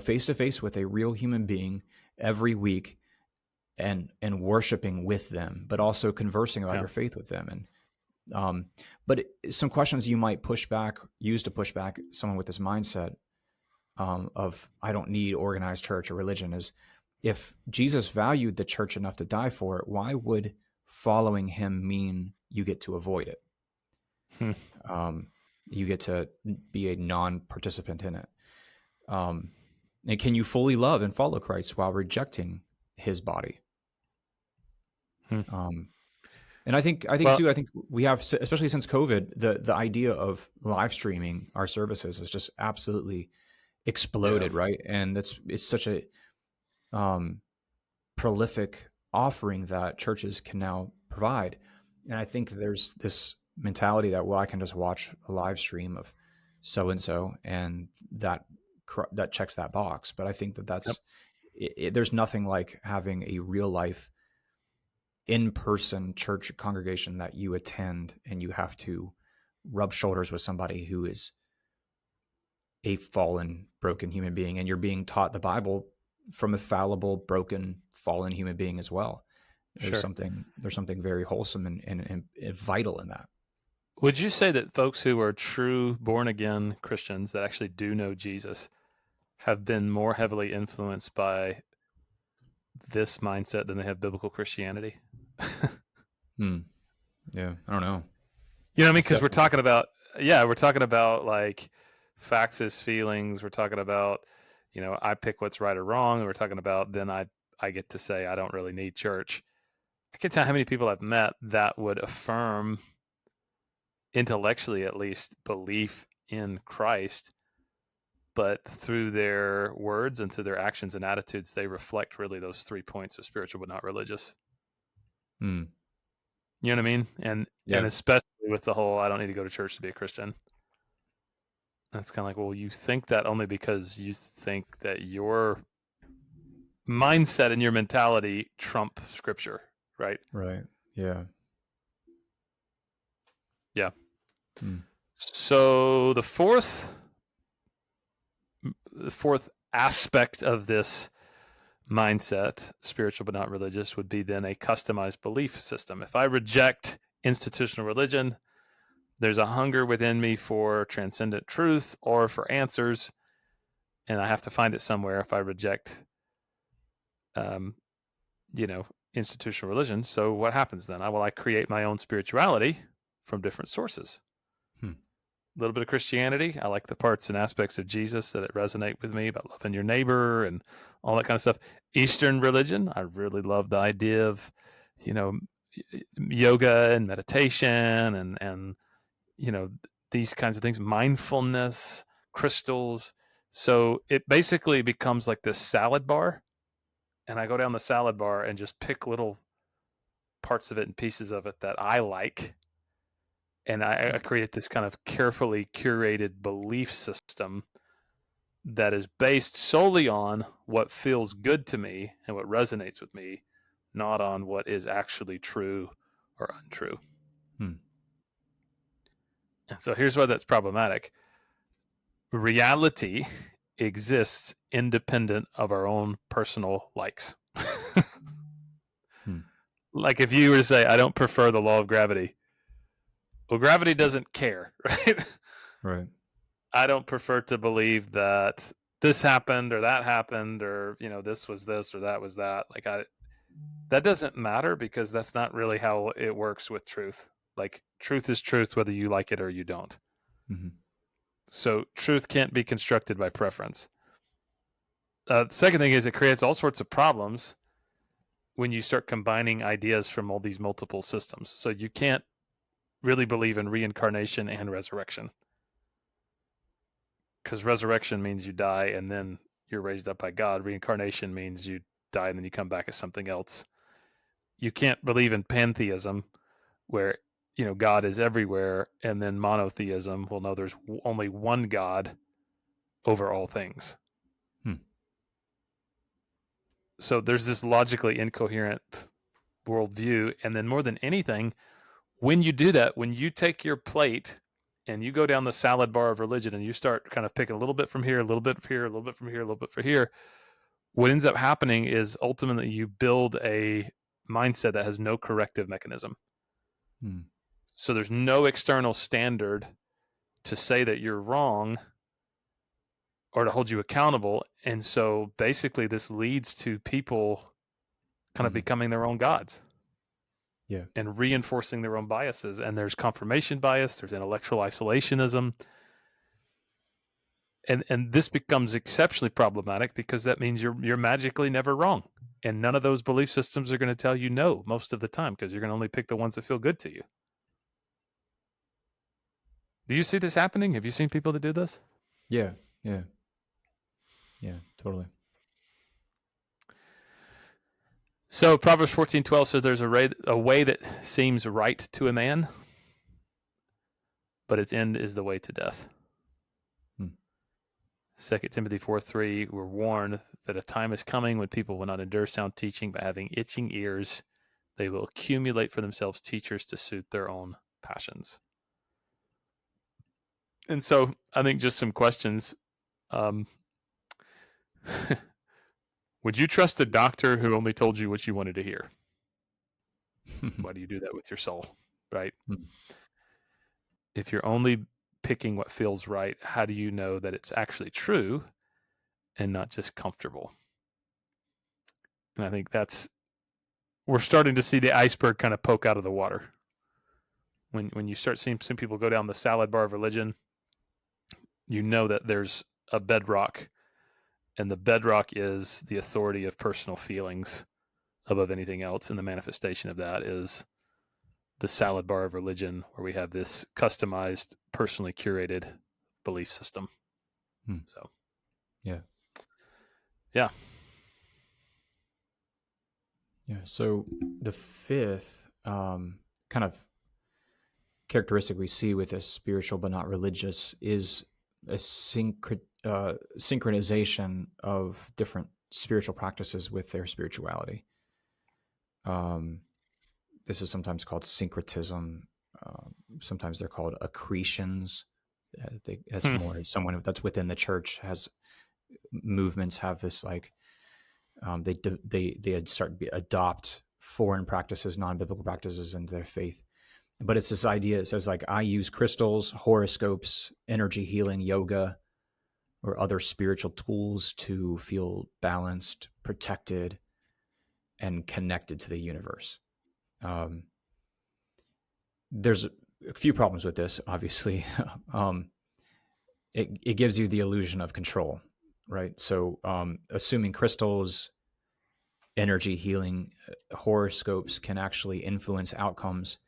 face to face with a real human being every week and worshiping with them, but also conversing about your faith with them. And but some questions you might use to push back someone with this mindset of I don't need organized church or religion is, if Jesus valued the church enough to die for it, why would following him mean you get to avoid it? You get to be a non-participant in it. And can you fully love and follow Christ while rejecting his body? And I think we have, especially since COVID, the idea of live streaming our services has just absolutely exploded, right? And it's such a prolific offering that churches can now provide. And I think there's this mentality that, well, I can just watch a live stream of so and so, and that checks that box. But I think that's there's nothing like having a real life in-person church congregation that you attend, and you have to rub shoulders with somebody who is a fallen, broken human being, and you're being taught the Bible from a fallible, broken, fallen human being as well. There's something very wholesome and vital in that. Would you say that folks who are true born-again Christians that actually do know Jesus have been more heavily influenced by this mindset than they have biblical Christianity? Yeah, I don't know. You know what I mean? Because we're talking about like facts as feelings. We're talking about, I pick what's right or wrong. And we're talking about then I get to say I don't really need church. I can't tell how many people I've met that would affirm, intellectually at least, belief in Christ, but through their words and through their actions and attitudes, they reflect really those 3 points of spiritual but not religious. You know what I mean? And especially with the whole I don't need to go to church to be a Christian. That's kind of like, well, you think that only because you think that your mindset and your mentality trump scripture, right? Right. Yeah. Yeah. So the fourth aspect of this mindset, spiritual but not religious, would be then a customized belief system. If I reject institutional religion, there's a hunger within me for transcendent truth or for answers, and I have to find it somewhere. If I reject, institutional religion, so what happens then? I create my own spirituality from different sources. A little bit of Christianity. I like the parts and aspects of Jesus that resonate with me about loving your neighbor and all that kind of stuff. Eastern religion, I really love the idea of, yoga and meditation and these kinds of things, mindfulness, crystals. So it basically becomes like this salad bar, and I go down the salad bar and just pick little parts of it and pieces of it that I like. And I create this kind of carefully curated belief system that is based solely on what feels good to me and what resonates with me, not on what is actually true or untrue. And so here's why that's problematic. Reality exists independent of our own personal likes. Like if you were to say, I don't prefer the law of gravity, Well, gravity doesn't care, right? Right. I don't prefer to believe that this happened or that happened, or this was this or that was that. Like that doesn't matter, because that's not really how it works with truth. Like, truth is truth whether you like it or you don't. Mm-hmm. So truth can't be constructed by preference. The second thing is, it creates all sorts of problems when you start combining ideas from all these multiple systems. So you can't really believe in reincarnation and resurrection, because resurrection means you die and then you're raised up by God. Reincarnation means you die and then you come back as something else. You can't believe in pantheism, where God is everywhere, and then monotheism. Well, no, there's only one God over all things. So there's this logically incoherent worldview. And then more than anything, when you do that, when you take your plate and you go down the salad bar of religion and you start kind of picking a little bit from here, a little bit from here, a little bit from here, a little bit from here, what ends up happening is ultimately you build a mindset that has no corrective mechanism. So there's no external standard to say that you're wrong or to hold you accountable. And so basically this leads to people kind of becoming their own gods. Yeah. And reinforcing their own biases. And there's confirmation bias, there's intellectual isolationism. And this becomes exceptionally problematic, because that means you're magically never wrong. And none of those belief systems are going to tell you no most of the time, because you're going to only pick the ones that feel good to you. Do you see this happening? Have you seen people that do this? Yeah, totally. So Proverbs 14:12 says there's a way that seems right to a man, but its end is the way to death. 2 Timothy 4:3, we're warned that a time is coming when people will not endure sound teaching, but having itching ears, they will accumulate for themselves teachers to suit their own passions. And so I think just some questions. Would you trust a doctor who only told you what you wanted to hear? Why do you do that with your soul, right? If you're only picking what feels right, how do you know that it's actually true and not just comfortable? And I think we're starting to see the iceberg kind of poke out of the water. When you start seeing some people go down the salad bar of religion, you know that there's a bedrock, and the bedrock is the authority of personal feelings above anything else. And the manifestation of that is the salad bar of religion, where we have this customized, personally curated belief system. So, yeah. So the fifth kind of characteristic we see with a spiritual but not religious is a synchronization of different spiritual practices with their spirituality. This is sometimes called syncretism. Sometimes they're called accretions. That's more someone that's within the church. Has movements have this like they adopt foreign practices, non-biblical practices into their faith. But it's this idea. It says like, I use crystals, horoscopes, energy healing, yoga, or other spiritual tools to feel balanced, protected, and connected to the universe. There's a few problems with this, obviously. It gives you the illusion of control, right? So assuming crystals, energy healing, horoscopes can actually influence outcomes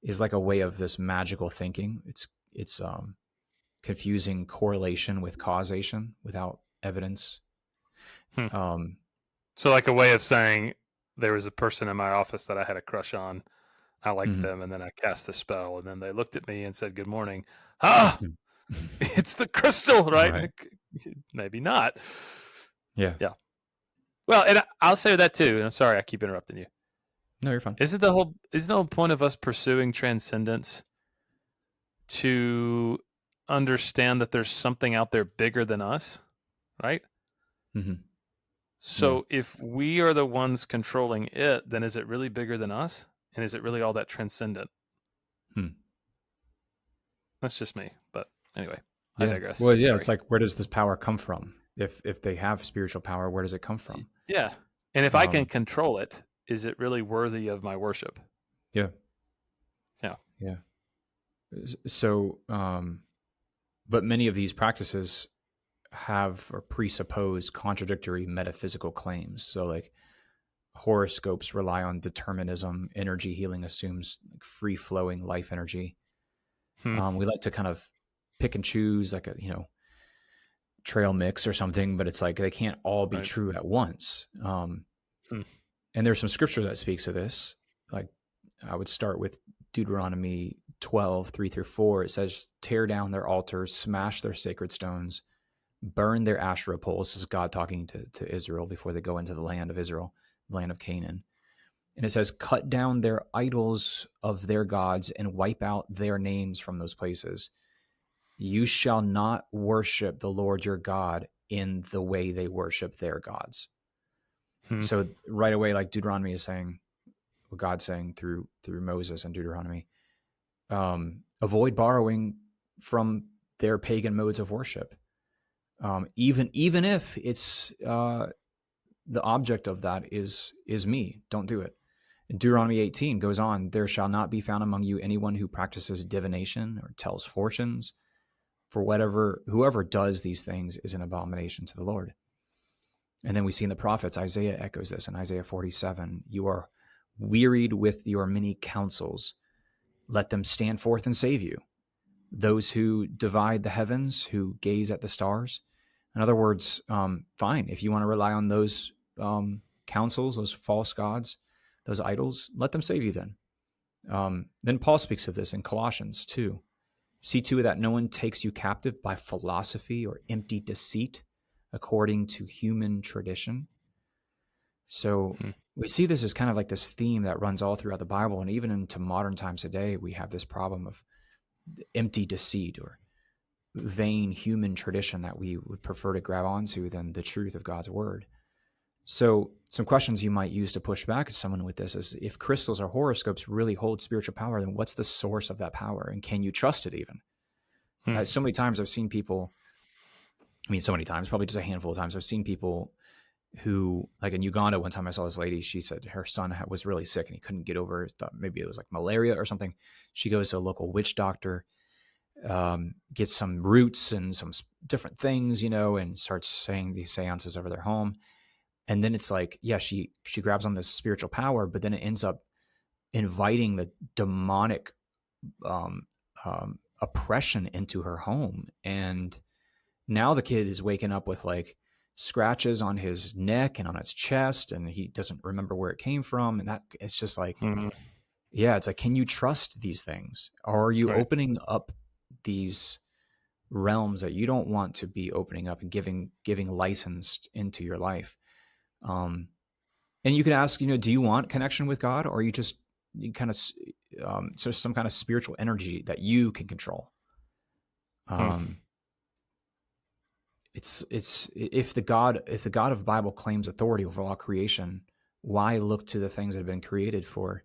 is like a way of this magical thinking. It's confusing correlation with causation without evidence. So like a way of saying, there was a person in my office that I had a crush on. I liked them, and then I cast the spell, and then they looked at me and said, "Good morning." It's the crystal, right? Maybe not. Yeah. Well, and I'll say that too. And I'm sorry, I keep interrupting you. No, you're fine. Isn't the whole point of us pursuing transcendence to understand that there's something out there bigger than us, right? So if we are the ones controlling it, then is it really bigger than us? And is it really all that transcendent? That's just me. But anyway, I Yeah. digress. Well, yeah, Sorry. it's like, where does this power come from? If they have spiritual power, where does it come from? Yeah. And if I can control it, is it really worthy of my worship? Yeah. Yeah. Yeah. So, but many of these practices have or presuppose contradictory metaphysical claims. So, like, horoscopes rely on determinism. Energy healing assumes like free flowing life energy. We like to kind of pick and choose, like a trail mix or something, but it's like they can't all be true at once. And there's some scripture that speaks to this. Like, I would start with Deuteronomy 12:3-4. It says, "Tear down their altars, smash their sacred stones, burn their Asherah poles." This is God talking to Israel before they go into the land of Israel, the land of Canaan. And it says, "Cut down their idols of their gods and wipe out their names from those places. You shall not worship the Lord your God in the way they worship their gods." So right away, like, Deuteronomy is saying, what God's saying through Moses and Deuteronomy, avoid borrowing from their pagan modes of worship, even if it's the object of that is me. Don't do it. And Deuteronomy 18 goes on, "There shall not be found among you anyone who practices divination or tells fortunes, for whoever does these things is an abomination to the Lord." And then we see in the prophets, Isaiah echoes this in Isaiah 47, "You are wearied with your many counsels. Let them stand forth and save you. Those who divide the heavens, who gaze at the stars." In other words, fine, if you want to rely on those counsels, those false gods, those idols, let them save you then. Then Paul speaks of this in Colossians 2. "See to it that no one takes you captive by philosophy or empty deceit, according to human tradition." So we see this as kind of like this theme that runs all throughout the Bible. And even into modern times today, we have this problem of empty deceit or vain human tradition that we would prefer to grab onto than the truth of God's word. So some questions you might use to push back at someone with this is, if crystals or horoscopes really hold spiritual power, then what's the source of that power? And can you trust it even? So many times I've seen people, so many times, probably just a handful of times, I've seen people who, like in Uganda, one time I saw this lady, she said her son was really sick and he couldn't get over it. Thought maybe it was like malaria or something. She goes to a local witch doctor, gets some roots and some different things, and starts saying these seances over their home. And then it's like, yeah, she grabs on this spiritual power, but then it ends up inviting the demonic oppression into her home. And now the kid is waking up with like scratches on his neck and on his chest, and he doesn't remember where it came from. And that it's just like, yeah, it's like, can you trust these things? Or are you opening up these realms that you don't want to be opening up and giving license into your life? And you could ask, do you want connection with God, or are you just kind of so some kind of spiritual energy that you can control? It's if the God of the Bible claims authority over all creation, why look to the things that have been created for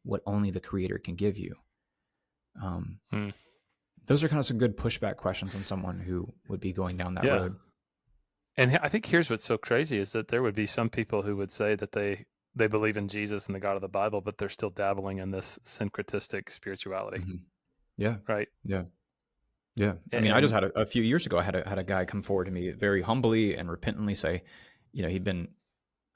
what only the Creator can give you? Those are kind of some good pushback questions on someone who would be going down that road. And I think here's what's so crazy is that there would be some people who would say that they believe in Jesus and the God of the Bible, but they're still dabbling in this syncretistic spirituality. Yeah. Right. Yeah. Yeah. I mean, I just had a few years ago, I had a guy come forward to me very humbly and repentantly say, he'd been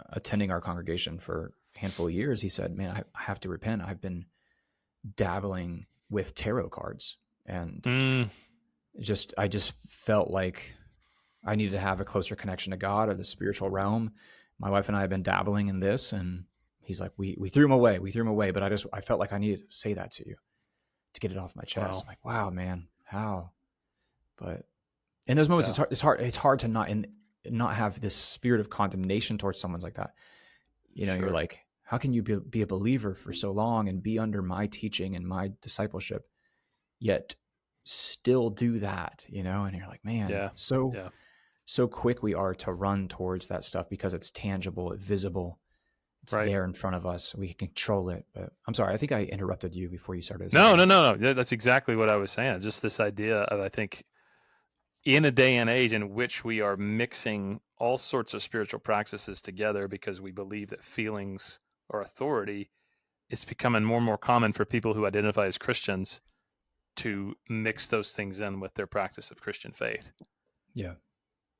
attending our congregation for a handful of years. He said, "Man, I have to repent. I've been dabbling with tarot cards." And I just felt like I needed to have a closer connection to God or the spiritual realm. My wife and I have been dabbling in this, and he's like, we threw him away. But I felt like I needed to say that to you to get it off my chest. Wow. I'm like, wow, man, how? But in those moments, it's hard to not have this spirit of condemnation towards someone like that. You're like, how can you be a believer for so long and be under my teaching and my discipleship, yet still do that, and you're like, man, so quick we are to run towards that stuff because it's tangible, it's visible, there in front of us. We can control it. But I'm sorry, I think I interrupted you before you started. No. That's exactly what I was saying. Just this idea of, I think, in a day and age in which we are mixing all sorts of spiritual practices together because we believe that feelings are authority, it's becoming more and more common for people who identify as Christians to mix those things in with their practice of Christian faith. Yeah.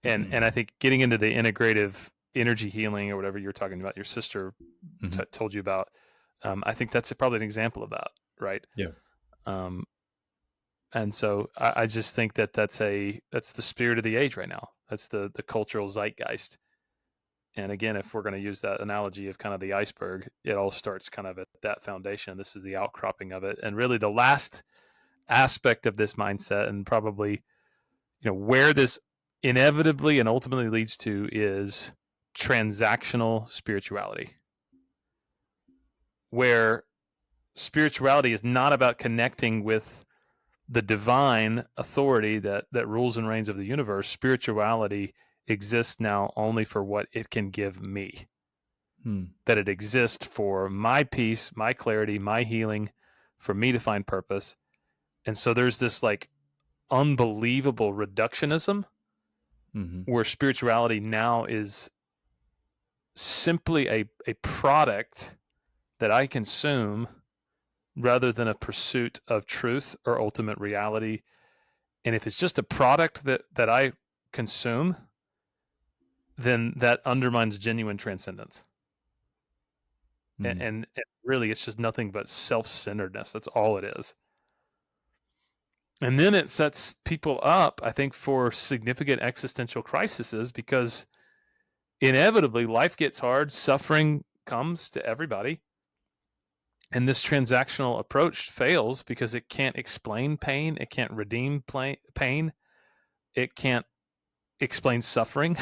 And I think getting into the integrative energy healing or whatever you're talking about, your sister told you about, I think that's probably an example of that, right? Yeah. And so I just think that that's the spirit of the age right now. That's the cultural zeitgeist. And again, if we're going to use that analogy of kind of the iceberg, it all starts kind of at that foundation. This is the outcropping of it. And really the last aspect of this mindset, and probably, where this inevitably and ultimately leads to, is transactional spirituality, where spirituality is not about connecting with the divine authority that rules and reigns of the universe. Spirituality exists now only for what it can give me. That it exists for my peace, my clarity, my healing, for me to find purpose. And so there's this like unbelievable reductionism where spirituality now is simply a product that I consume rather than a pursuit of truth or ultimate reality. And if it's just a product that I consume, then that undermines genuine transcendence. And really, it's just nothing but self-centeredness. That's all it is. And then it sets people up, I think, for significant existential crises, because inevitably life gets hard, suffering comes to everybody. And this transactional approach fails because it can't explain pain. It can't redeem pain. It can't explain suffering.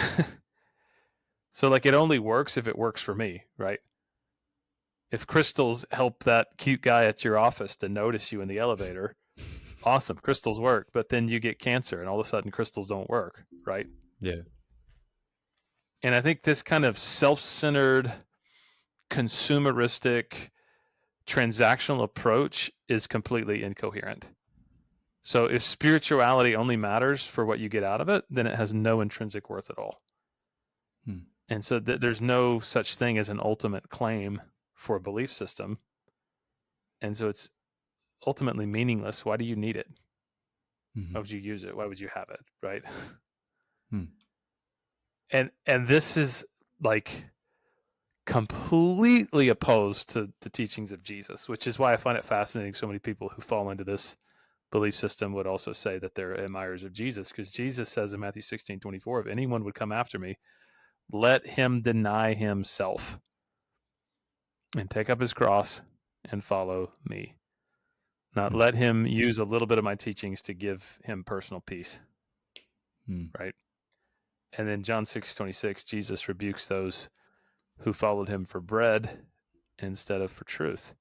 So like, it only works if it works for me, right? If crystals help that cute guy at your office to notice you in the elevator, awesome, crystals work. But then you get cancer and all of a sudden crystals don't work, right? Yeah. And I think this kind of self-centered, consumeristic, transactional approach is completely incoherent. So if spirituality only matters for what you get out of it, then it has no intrinsic worth at all. And so there's no such thing as an ultimate claim for a belief system. And so it's ultimately meaningless. Why do you need it? Why would you use it? Why would you have it? Right. And this is like completely opposed to the teachings of Jesus, which is why I find it fascinating. So many people who fall into this belief system would also say that they're admirers of Jesus, because Jesus says in Matthew 16:24, if anyone would come after me, let him deny himself and take up his cross and follow me. Not let him use a little bit of my teachings to give him personal peace. Right. And then John 6:26, Jesus rebukes those who followed him for bread instead of for truth.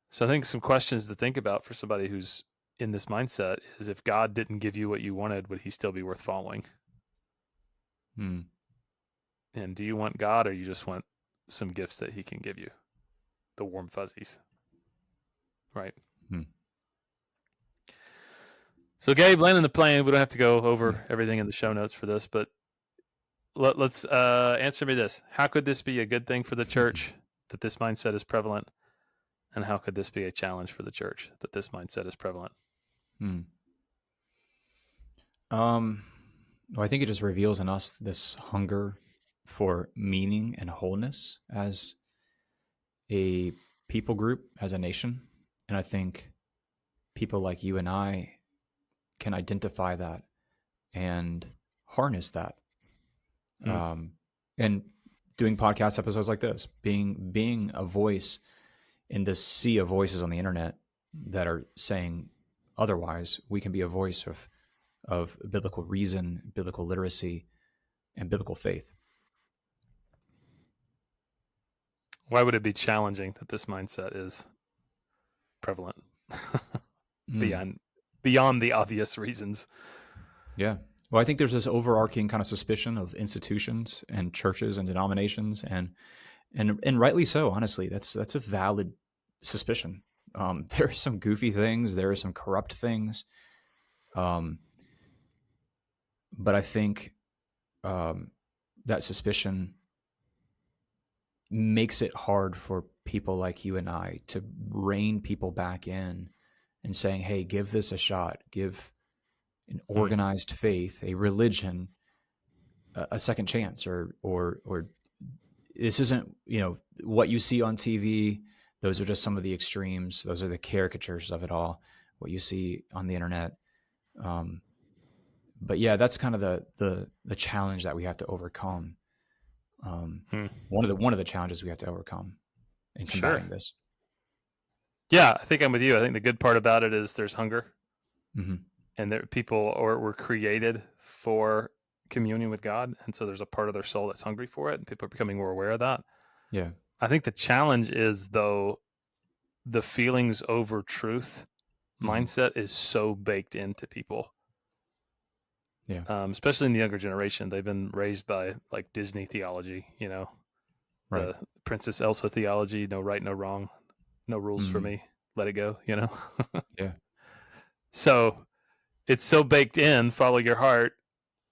So I think some questions to think about for somebody who's in this mindset is, if God didn't give you what you wanted, would he still be worth following? And do you want God, or you just want some gifts that he can give you? The warm fuzzies. Right. So Gabe, landing the plane, we don't have to go over everything in the show notes for this, but let's answer me this. How could this be a good thing for the church that this mindset is prevalent? And how could this be a challenge for the church that this mindset is prevalent? Well, I think it just reveals in us this hunger for meaning and wholeness as a people group, as a nation. And I think people like you and I can identify that and harness that. And doing podcast episodes like this, being a voice in this sea of voices on the internet that are saying otherwise, we can be a voice of biblical reason, biblical literacy, and biblical faith. Why would it be challenging that this mindset is prevalent beyond the obvious reasons? Yeah. Well, I think there's this overarching kind of suspicion of institutions and churches and denominations and and rightly so. Honestly, that's a valid suspicion. There are some goofy things. There are some corrupt things. But I think that suspicion makes it hard for people like you and I to rein people back in and saying, hey, give this a shot. Give an organized faith, a religion, a second chance, or this isn't, what you see on TV. Those are just some of the extremes. Those are the caricatures of it all, what you see on the internet. But yeah, that's kind of the challenge that we have to overcome. One of the challenges we have to overcome in combating this. Yeah, I think I'm with you. I think the good part about it is there's hunger, and there people were created for communion with God, and so there's a part of their soul that's hungry for it, and people are becoming more aware of that. Yeah, I think the challenge is, though, the feelings over truth mindset is so baked into people. Yeah, especially in the younger generation. They've been raised by like Disney theology, right. The Princess Elsa theology, no right, no wrong, no rules for me, let it go, Yeah. So it's so baked in, follow your heart.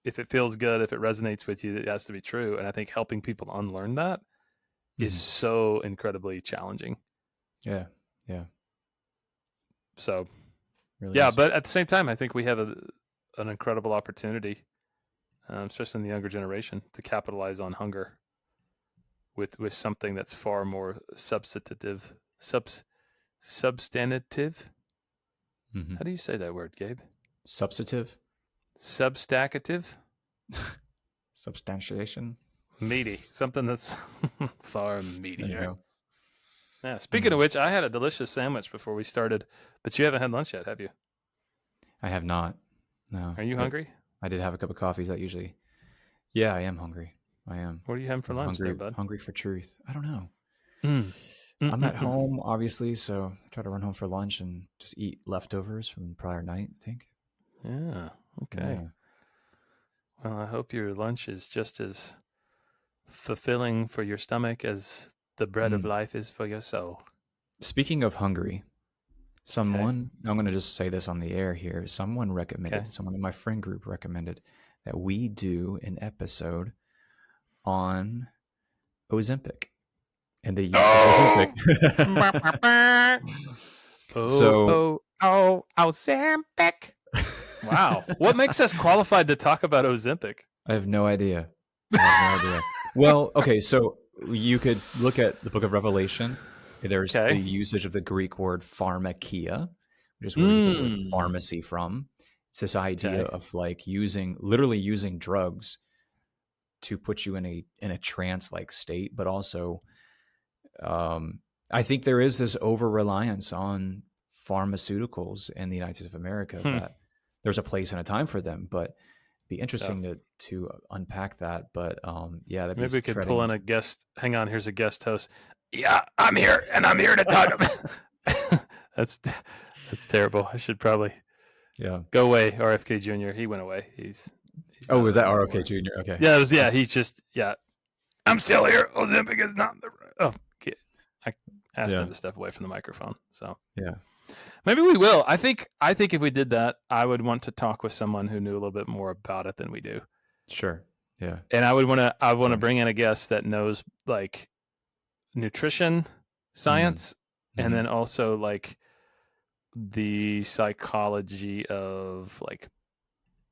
If it feels good, if it resonates with you, it has to be true. And I think helping people unlearn that is so incredibly challenging. Yeah. Yeah. So, really is. But at the same time, I think we have an incredible opportunity, especially in the younger generation, to capitalize on hunger with something that's far more substantive. How do you say that word, Gabe? Substantive. Substacative. Substantiation. Meaty. Something that's far meatier. Yeah. Speaking of which, I had a delicious sandwich before we started, but you haven't had lunch yet, have you? I have not. No. Are you hungry? I did have a cup of coffee. Is that usually? Yeah, I am hungry. I am. What are you having for lunch, hungry, there, bud? Hungry for truth. I don't know. I'm at home, obviously, so I try to run home for lunch and just eat leftovers from the prior night, I think. Yeah. Okay. Yeah. Well, I hope your lunch is just as fulfilling for your stomach as the bread of life is for your soul. Speaking of hungry, I'm going to just say this on the air here. Someone in my friend group recommended that we do an episode on Ozempic and the use of Ozempic. Ozempic. Wow. What makes us qualified to talk about Ozempic? I have no idea. Well, okay, so you could look at the book of Revelation. There's the usage of the Greek word pharmakia, which is where we get the word pharmacy from. It's this idea of like literally using drugs to put you in a trance-like state, but also I think there is this over-reliance on pharmaceuticals in the United States of America that there's a place and a time for them, but it'd be interesting to unpack that. But maybe we could pull in a guest. Hang on, here's a guest host. Yeah, I'm here, and I'm here to talk about. That's terrible. I should probably go away. RFK Jr. He went away. He's was that RFK Jr.? Okay. Yeah, it was. Yeah, he's just I'm still here. Ozempic is not the. Oh, I asked him to step away from the microphone. So maybe we will. I think if we did that, I would want to talk with someone who knew a little bit more about it than we do. Sure. Yeah. And I want to bring in a guest that knows like nutrition science and then also like the psychology of like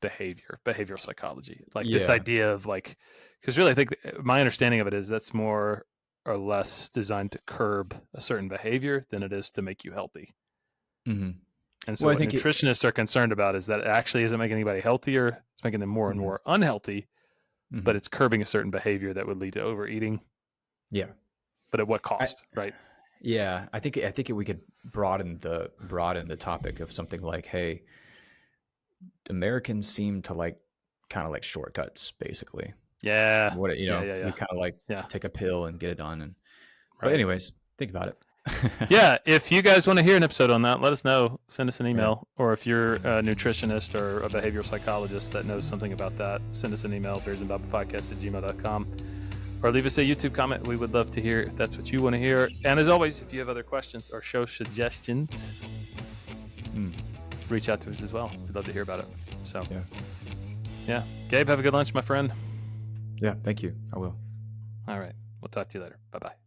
behavioral psychology, like this idea of like, because really I think my understanding of it is that's more or less designed to curb a certain behavior than it is to make you healthy. And so what nutritionists are concerned about is that it actually isn't making anybody healthier. It's making them more and more unhealthy, but it's curbing a certain behavior that would lead to overeating. Yeah. But at what cost, right? Yeah, I think we could broaden the topic of something like, hey, Americans seem to like kind of like shortcuts, basically. Yeah. We kind of like to take a pill and get it done. But anyways, think about it. Yeah, if you guys want to hear an episode on that, let us know. Send us an email, or if you're a nutritionist or a behavioral psychologist that knows something about that, send us an email, beersandbabapodcast@gmail.com. or leave us a YouTube comment. We would love to hear if that's what you want to hear. And as always, if you have other questions or show suggestions, reach out to us as well. We'd love to hear about it. So, yeah. Gabe, have a good lunch, my friend. Yeah, thank you. I will. All right. We'll talk to you later. Bye-bye.